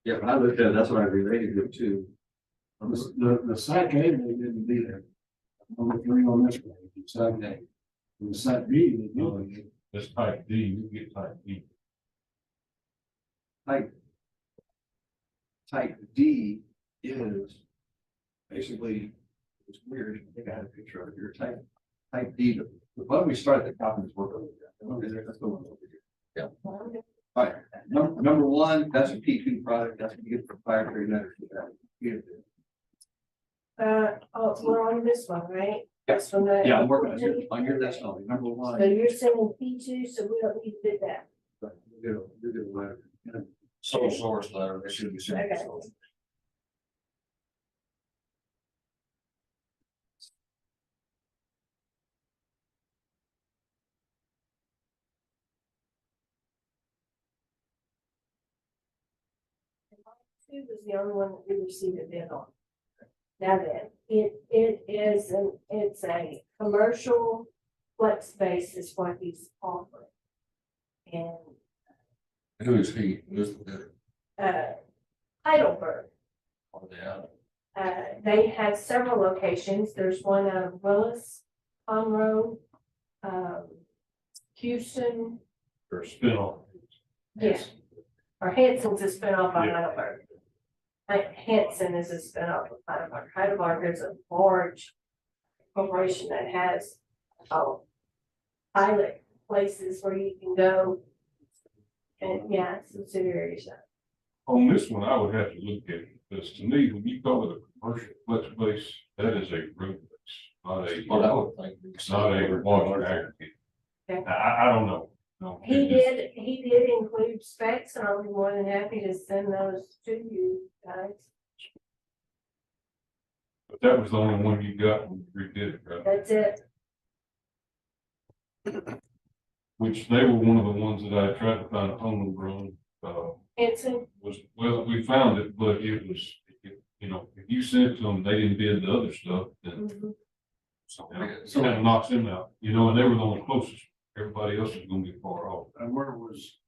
Yeah, when I looked at it, that's what I related it to. The site A, they didn't be there. Number 3 on this page, it's site A. And the site B, they did. This type D, you get type D. Type D is basically, it's weird, I think I had a picture of your type D, why don't we start at the top and just work over there? Okay, let's go over here. Yeah. All right, number 1, that's a P2 product, that's what you get for proprietary letters. We're on this one, right? That's from the. Yeah, I'm working on your list only, number 1. So you're saying P2, so we don't need to do that. You're good letter. Sole source letter, it should be. Okay. Two was the only one that we received a bid on. Now then, it's a commercial flex space is what he's offering. And Who is he? Who's the bidder? Heidelberg, Or the other? they have several locations. There's one out of Willis, Conroe, Houston, Or spin-off. yes. Or Hanson's a spinoff of Yeah. Heidelberg. Hanson is a spinoff of Heidelberg. Heidelberg is a large corporation that has pilot places where you can go. And yeah, subsidiaries. On this one, I would have to look at it, because to me, when you call it a commercial flex base, that is a road base, not a. Well, I would think. It's not a water aggregate. Okay. I don't know. No, He it just- did include specs, and I'll be more than happy to send those to you guys. But that was the only one you got when you redid it, right? That's it. Which they were one of the ones that I tried to find a home run, Hanson, was, well, we found it, but it was, you know, if you sent it to them, they didn't bid the other stuff, then. mhm. So it kind of knocks them out, you know, and they were the only closest. Everybody else is gonna be far off. And where was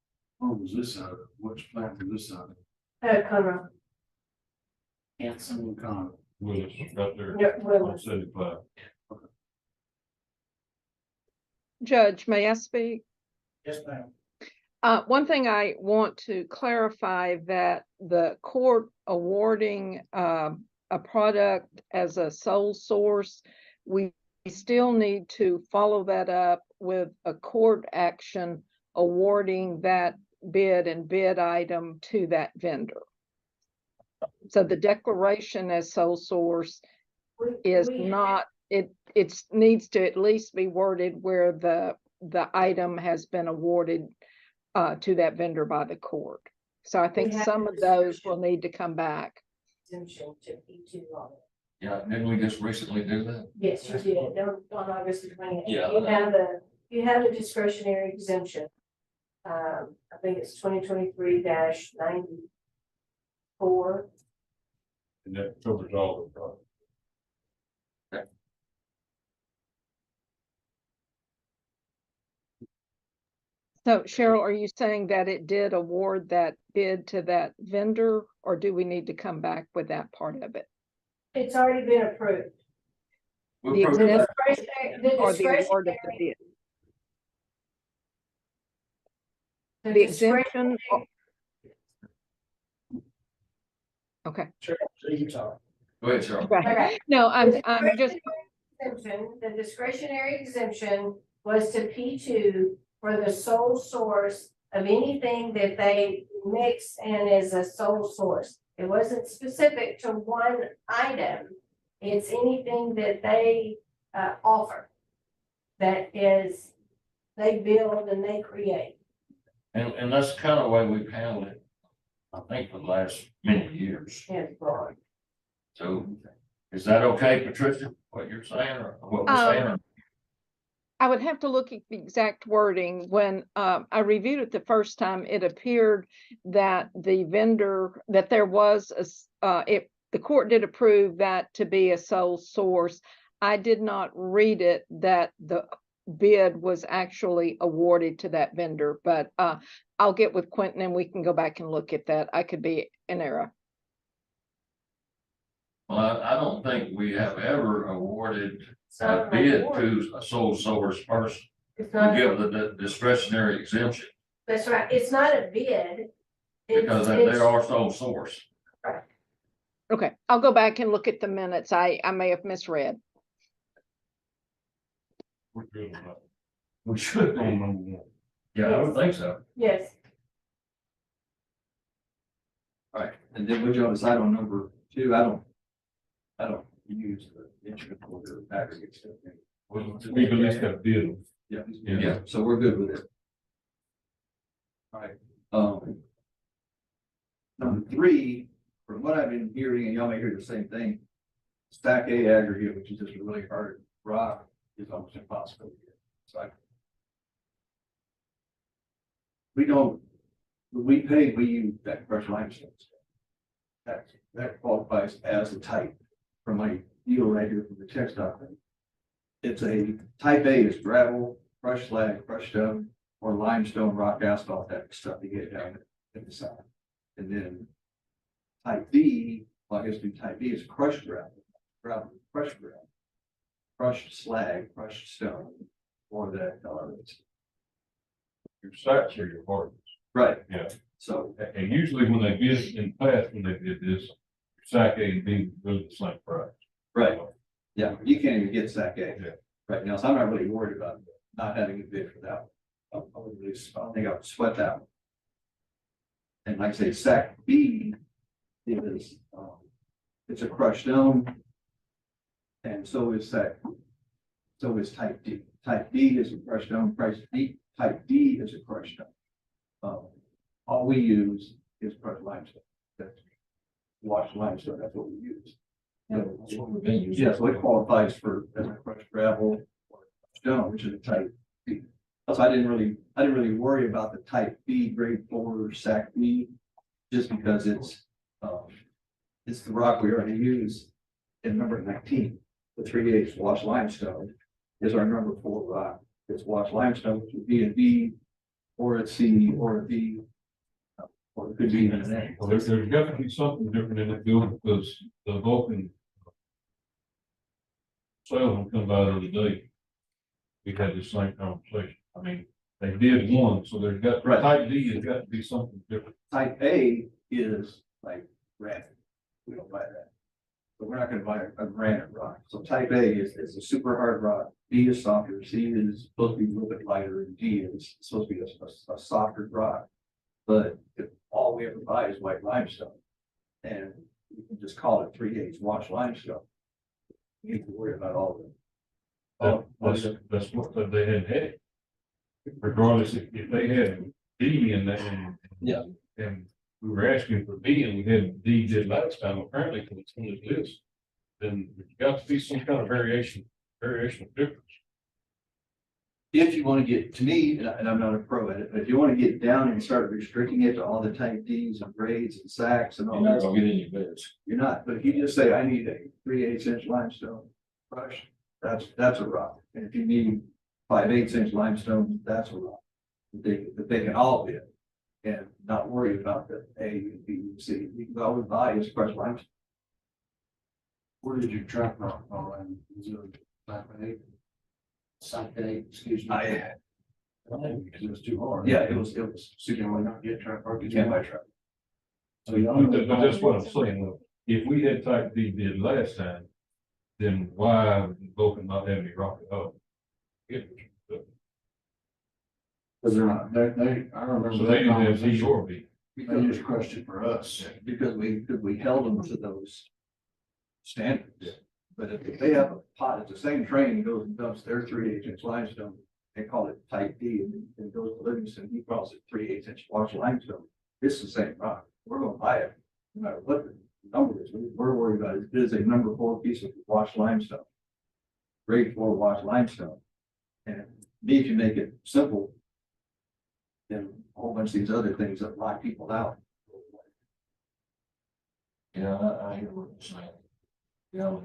this out of? Which plant was this out of? Conroe, Hanson and Con. Willis, right there. no, On Willis. 75. Judge, may I speak? Yes, ma'am. One thing I want to clarify that the court awarding a product as a sole source, we still need to follow that up with a court action awarding that bid and bid item to that vendor. So the declaration as sole source is not, it needs to at least be worded where the item has been awarded to that vendor by the court. So I think We have some of those will need to come back. Exemption to P2 on it. Yeah, didn't we just recently do that? Yes, you did, on August the 28th. Yeah. You have a discretionary exemption. I think it's 2023-94. And that covers all the products. So Cheryl, are you saying that it did award that bid to that vendor, or do we need to come back with that part of it? It's already been approved. The We're exemption The or the award of the discretionary, bid? The exemption? Okay. Go ahead, Charles. Okay. No, I'm just, The discretionary exemption was to P2 for the sole source of anything that they mix and is a sole source. It wasn't specific to one item. It's anything that they offer. That is, they build and they create. And that's kind of the way we've handled it, I think, for the last many years. Yes, broad. So is that okay, Patricia, what you're saying or what we're saying? I would have to look at the exact wording. When I reviewed it the first time, it appeared that the vendor, that there was the court did approve that to be a sole source. I did not read it that the bid was actually awarded to that vendor, but I'll get with Quentin and we can go back and look at that. I could be in error. Well, I don't think we have ever awarded It's not a an bid award. to a sole source person. It's We not, give the discretionary exemption that's right, it's not a bid. because they are sole source. Okay, I'll go back and look at the minutes. I may have misread. We're good on that. We should be on number one. Yeah, I would think so. Yes. All right, and then would y'all decide on number 2? I don't use the intricate order aggregate stuff. Well, we've at least got a bid. Yeah, so we're good with it. All right, number 3, from what I've been hearing, and y'all may hear the same thing, stack A aggregate, which is just a really hard rock, is almost impossible. So we use that crushed limestone. That qualifies as a type from my deal right here from the text document. It's a type A is gravel, crushed slag, crushed stone, or limestone, rock, asphalt, that stuff you get down in the south. And then type B, well, I guess do type B is crushed gravel, crushed gravel, crushed slag, crushed stone, or that, Your sites are your partners. right. Yeah. So, And usually when they bid in the past, when they did this, SAC A and B was really the same price. right, yeah, you can't even get SAC A Yeah. right now, so I'm not really worried about not having a bid for that one. I don't think I would sweat that one. And like I say, SAC B is, it's a crushed stone. And so is type D. Type D is a crushed stone, type D is a crushed stone. All we use is crushed limestone. That's washed limestone, that's what we use. Yeah, so it qualifies for as a crushed gravel or stone, which is a type B. So I didn't really worry about the type B grade 4 SAC B, just because it's the rock we already use in number 19. The 3/8 washed limestone is our number 4 rock. It's washed limestone, which would be a B, or a C, or a B, or it could be even an A. Well, there's got to be something different in that building because the Vulcan salesman come by the other day. We had the same conversation. I mean, they did one, so there's got, Right. type D has got to be something different. Type A is like granite. We don't buy that. So we're not gonna buy a granite rock. So type A is a super hard rock. B is softer, C is supposed to be a little bit lighter, and D is supposed to be a softer rock. But if all we ever buy is white limestone, and you can just call it 3/8 washed limestone. You need to worry about all of it. That's what they had had. Regardless if they had D in that. Yeah. And we were asking for B and we had D did last time, apparently, because it's on this list. Then there's got to be some kind of variation of difference. If you want to get, to me, and I'm not a pro at it, but if you want to get down and start restricting it to all the type Ds and grades and sacks and all You're not that, gonna get any bids. you're not. But if you just say, I need a 3/8 inch limestone brush, that's a rock. And if you need 5/8 inch limestone, that's a rock. That they can all bid and not worry about the A, B, and C. You can always buy is crushed limestone. Where did you track rock on? Is it Type A, excuse me. Because it was too hard. Yeah, it was So you can not get track rock, you Yeah. can't buy track. So But that's what I'm saying, though. If we had type D bid last time, then why Vulcan not have any rock at all? Because they're not, I remember. So that they didn't have D conversation. or B. They just crushed it for us. because we held them to those standards. Yeah. But if they have a pot, it's the same train goes and dumps their 3/8 inch limestone, they call it type D, and it goes to Livingston, he calls it 3/8 inch washed limestone. It's the same rock. We're gonna buy it, no matter what the number is. We're worried about it. It is a number 4 piece of washed limestone. Grade 4 washed limestone. And if you make it simple, then a whole bunch of these other things that lock people out. Yeah, I hear what you're saying. Yeah.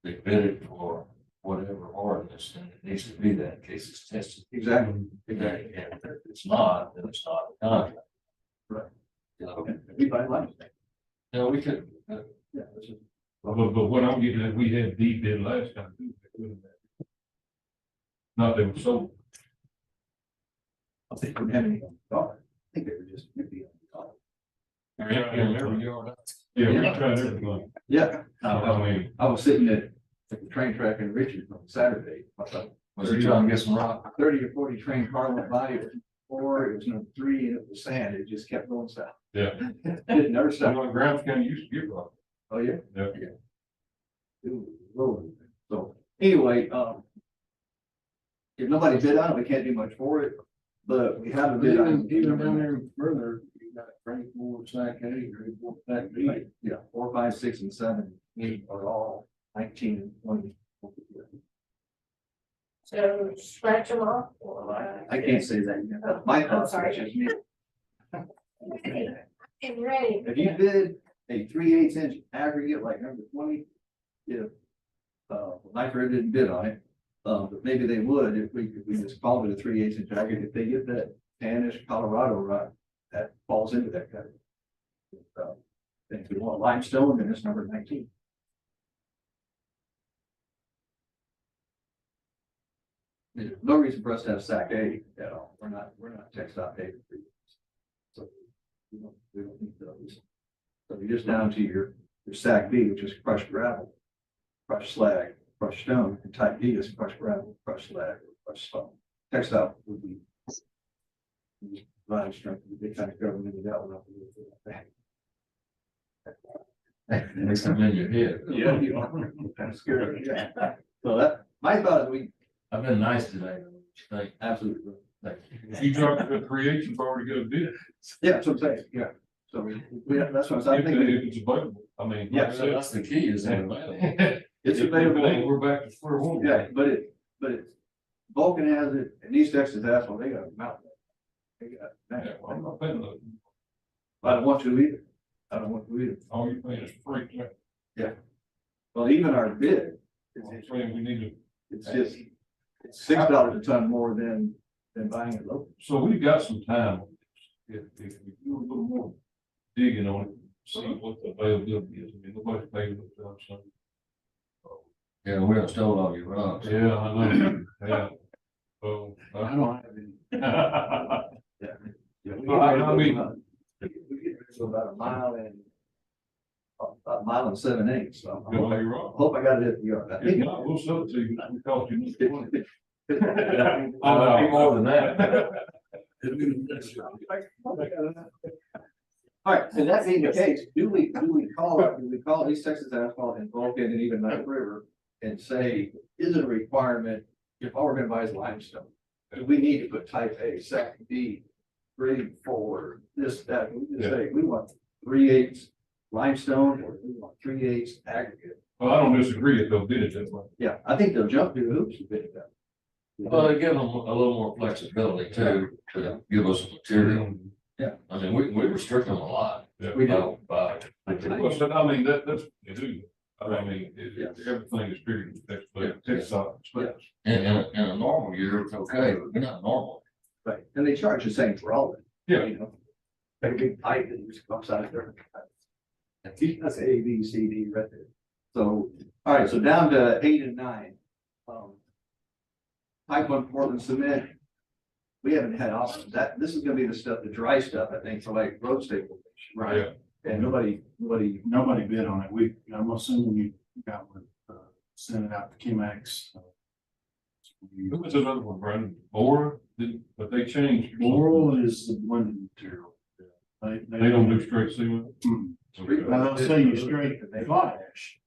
they bid it for whatever ordinance, then it needs to be that in case it's tested. Exactly. Exactly. And if it's not, then it's not a contract. Right. You know, Anybody like that? you know, we could, Yeah. But what I'm getting at, we had D bid last time. Too. Not they were sold. I think we didn't have any thought. I think they were just maybe. Yeah, we tried everything. Yeah, I mean, I was sitting at the train track in Richmond on Saturday. I thought, was he trying to get some rock? 30 or 40 train car went by, it was 4, it was number 3, and it was sand, it just kept going south. yeah. It never stopped. Grants County used to get rock. Oh, yeah? Yeah. It was rolling. So, anyway, if nobody bid on it, we can't do much for it, but we have a bid on it. Even down there further, you got grade 4, stack A, grade 4, stack B. Yeah, 4, 5, 6, and 7, 8 are all 19 and 20. So scratch them off or? I can't say that yet. My I'm thoughts are sorry. just me. I'm ready. If you bid a 3/8 inch aggregate like number 20, if Nitro didn't bid on it, but maybe they would if we just called it a 3/8 inch aggregate. If they get that tannish Colorado rock, that falls into that category. If we want limestone, then it's number 19. There's no reason for us to have SAC A at all. We're not textile A. So we don't need those. So you're just down to your SAC B, which is crushed gravel, crushed slag, crushed stone, and type D is crushed gravel, crushed slag, or crushed stone. Textile would be line strength. They kind of governmented that one up a little bit. Next time in your head. Yeah, you are kind of scared. Yeah. So that my thought is I've been nice today. Thank absolutely. If you drop it to 3/8, you've already got a bid. Yeah, that's what I'm saying. Yeah. So that's what I'm If thinking. if it's available, I mean. Yeah, like I said, that's the key is in It's if available. We're back to square one. Yeah, but it's Vulcan has it, and East Texas asphalt, they got a mountain. They got. Yeah, well, I'm not paying that. I don't want to either. I don't want to either. All you're paying is freight. Yeah. Well, even our bid, I'm saying we need to. it's just, it's $6 a ton more than buying it local. So we've got some time. If we do a little more digging on it, see what the availability is. I mean, nobody's paying the job, so. Yeah, we don't stole all your rocks. Yeah, I know. Yeah. So. I don't have any. Yeah. Well, I mean. We get to about a mile and 7/8, so. Good, no, you're wrong. Hope I got it at the yard. I If think. not, we'll sell it to you. We cost you. I'll be more than that. All right, and that being the case, do we call East Texas Asphalt and Vulcan and even Knife River and say, is it a requirement if all we're gonna buy is limestone? Do we need to put type A, SAC B, grade 4, this, that, we just say, we want 3/8 limestone or we want 3/8 aggregate? Well, I don't disagree if they'll bid it that way. Yeah, I think they'll jump through the hoops to bid it that. Well, they give them a little more flexibility too, to give us material. Yeah. I mean, we restrict them a lot. Yeah. We do. By Well, but I mean, that's, what you do. I mean, Yeah. everything is figured in text, but Yeah. text out. in a normal year, it's okay, but we're not normal. Right, and they charge the same for all of it. Yeah. You know, a big pipe that just comes out of there. That's A, B, C, D right there. So, all right, so down to 8 and 9. Pipe on Portland cement. We haven't had options. This is gonna be the stuff, the dry stuff, I think, for like road stabilization. Right. And nobody, Nobody bid on it. I'm assuming you got with, send it out to Chemex. Who was another one, Brandon? Bora, but they changed. Laurel is the blended material. They don't do straight cement, Street, I'll say you straight fly ash,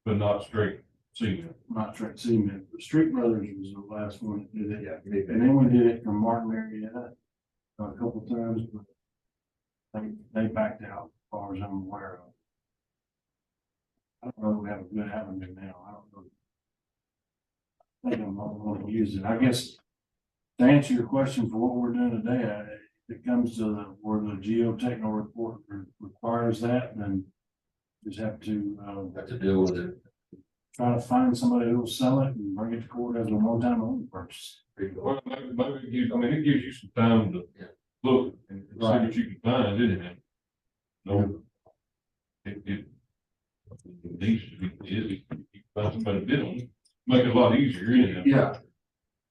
but not straight cement. not straight cement. But Street Brothers was the last one that did it. yeah, And then we did it from Martin, Marietta, a couple times, but they backed out as far as I'm aware of. I don't know if we have a good avenue now. I don't know. I think I'm not going to use it. I guess to answer your question for what we're doing today, if it comes to where the geotechnical report requires that, then just have to Have to deal with it. try to find somebody who will sell it and bring it to court as a one-time only purchase. Well, maybe it gives, I mean, it gives you some time to look and see what you can find, isn't it? No. It needs to be, easy. You find somebody to bid on it, make it a lot easier, isn't it? Yeah.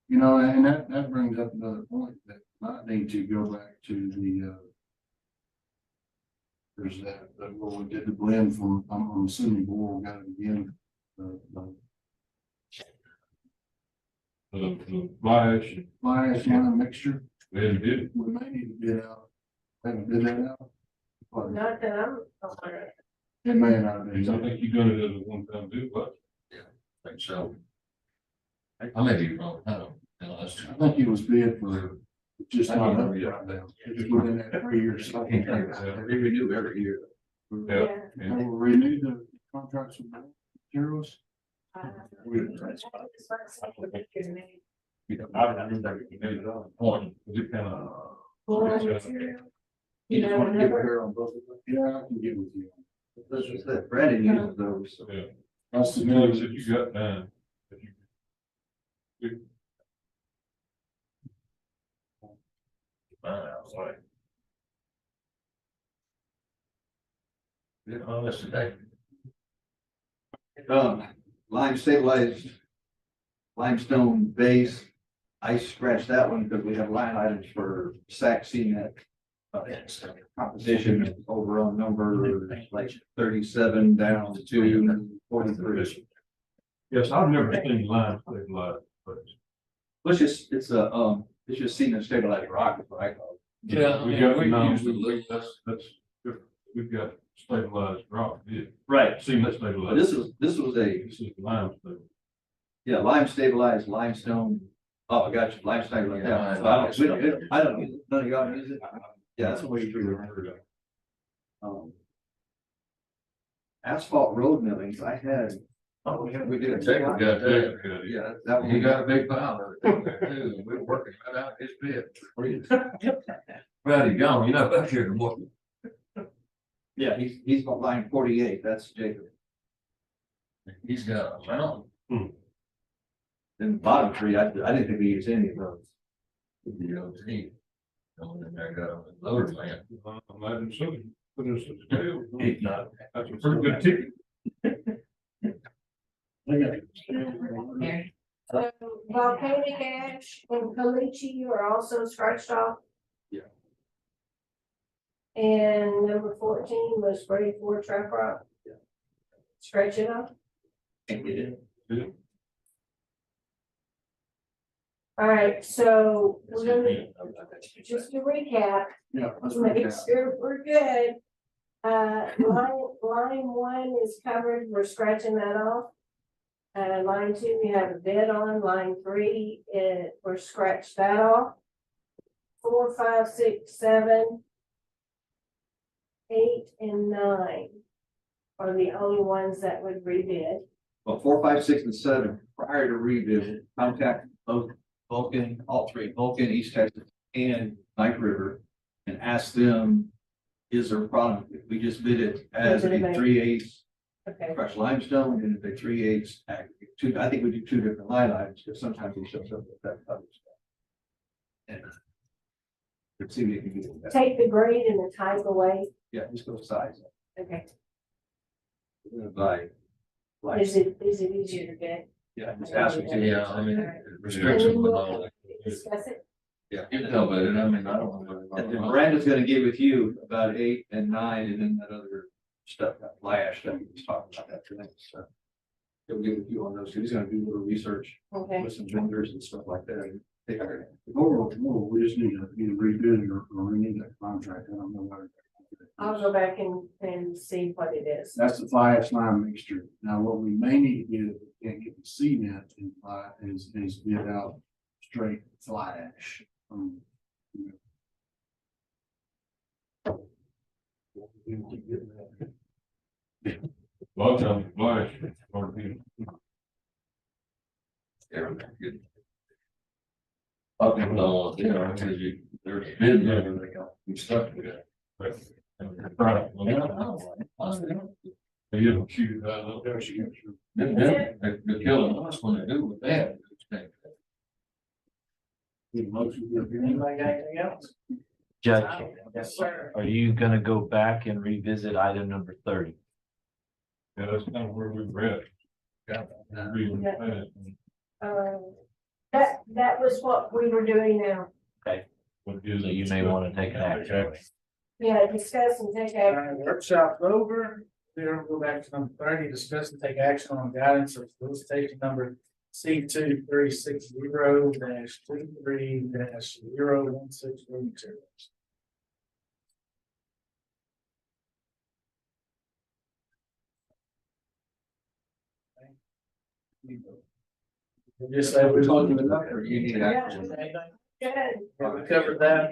You know, and that brings up another point that might need to go back to the, there's that where we did the blend from, I'm assuming Boyle got it again. The flash line mixture. We haven't did it. We may need to bid out. Haven't bid that out. But Not that I'm aware of. it may not have I been. think you done it as a one-time deal, but. I think so. I may be wrong, I don't know, that's true. I think it was bid for just not up right now. Just within that 3 years. They renew every year. Yeah. And we'll renew the contracts with materials. Point, is it kind of? You just want to get her on both of them? Yeah, I can get with you. This is that Brandon uses those. Yeah. That's the No, news. that you got time. that you- Yeah, oh, that's today. Lime stabilized limestone base. I scratched that one because we have line items for SAC CNET. Composition overall number like 37 down to 43. Yes, I've never seen line stabilized, but. It's just CNET stabilized rock, right? Yeah, We got, we no, usually look- that's different. We've got stabilized rock, yeah. Right. See, that's But stabilized. this was a, This is limestone. yeah, lime stabilized limestone. Oh, I got you, lime stabilized. Yeah, So I don't use it. None of y'all use it. Yeah, that's what you remember. Asphalt road millings, I had. Oh, We did. Jacob got that. Yeah, that one. He got a big pile of it there too, and we were working right out his pit. Well, he's gone, you're not back here anymore. Yeah, he's got line 48, that's Jacob. He's got a mountain. Then the bottom three, I didn't think we used any of those. DOT. Going in there, got a loader man. Imagine so, put in some scale. He's not. That's a pretty good ticket. So volcanic ash and caliche are also scratched off. Yeah. And number 14 was sprayed for trap rock. Yeah. Scratch it off. And we did. All right, so we're gonna, just to recap, Yeah. let's make recap. sure we're good. Line 1 is covered, we're scratching that off. Line 2, we have a bid on. Line 3, we're scratched that off. 4, 5, 6, 7, 8, and 9 are the only ones that would rebid. Well, 4, 5, 6, and 7, prior to revisit, contact both Vulcan, all three, Vulcan, East Texas, and Knife River, and ask them, is there a problem if we just bid it as a 3/8 Okay. crushed limestone and a 3/8 aggregate? I think we do two different line items, because sometimes it shows up with that other stuff. And let's see what you can do with that. Take the grade and the type away. Yeah, just go size. Okay. By. Is it easier to get? Yeah, just ask them. Yeah, I mean, And then restriction with all we'll that. discuss it. Yeah, you can tell, but I mean, I don't And then know. Miranda's gonna get with you about 8 and 9, and then that other stuff, that flash that he was talking about that today, so. He'll get with you on those, 'cause he's gonna do a little research Okay. with some vendors and stuff like that. and take our- Or we just need to either rebid it or renew that contract. I don't know what. I'll go back and see what it is. That's the fly ash lime mixture. Now, what we may need to do, if we can't get the cement in fly, is bid out straight fly ash. A lot of times, flash, or people. Everything good. A lot of people don't want to, you know, because there's bid and everything else, we stuck with it. Right. Well, you don't shoot it out of there, she gets They're killing us when they do what they have to do. Anybody got anything else? Judge, Yes, sir. are you gonna go back and revisit item number 30? Yeah, that's kind of where we read. Yeah. That was what we were doing now. So you may want to take an action. Yeah, discuss and take action. Workshop's over. We're gonna go back to number 30, discuss and take action on guidance of solicitation number C2360-23-01612. We'll just say we're talking about. You need action. We covered that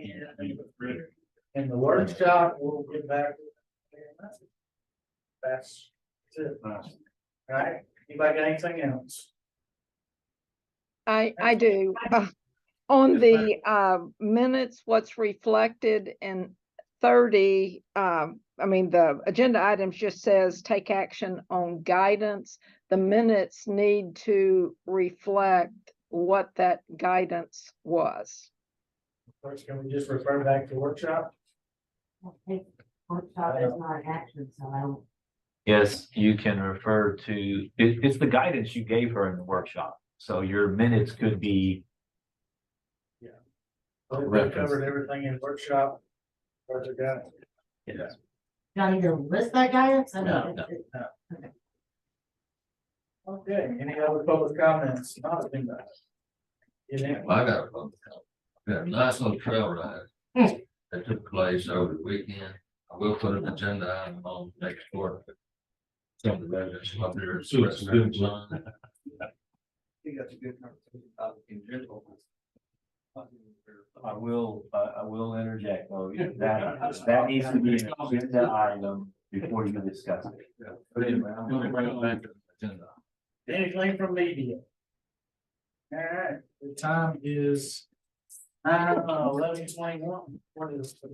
in the workshop. We'll get back. That's it. All right, anybody got anything else? I do. On the minutes, what's reflected in 30, the agenda items just says take action on guidance. The minutes need to reflect what that guidance was. First, can we just refer back to workshop? Workshop is not an action, so I don't. Yes, you can refer to, it's the guidance you gave her in the workshop. So your minutes could be. We covered everything in workshop. Where's it got? Yes. Do I need to list that guidance? I mean, No, it- Okay, any other public comments? Not in that. I got a phone call. Got a nice little trail ride that took place over the weekend. I will put an agenda item on next quarter. Some of that is up there. Students on. think that's a good conversation about in general. I will interject, though, that needs to be an agenda item before you discuss it. But anyway, I'm gonna bring it back to the agenda. Anything from media? All right, the time is 11:21. What is the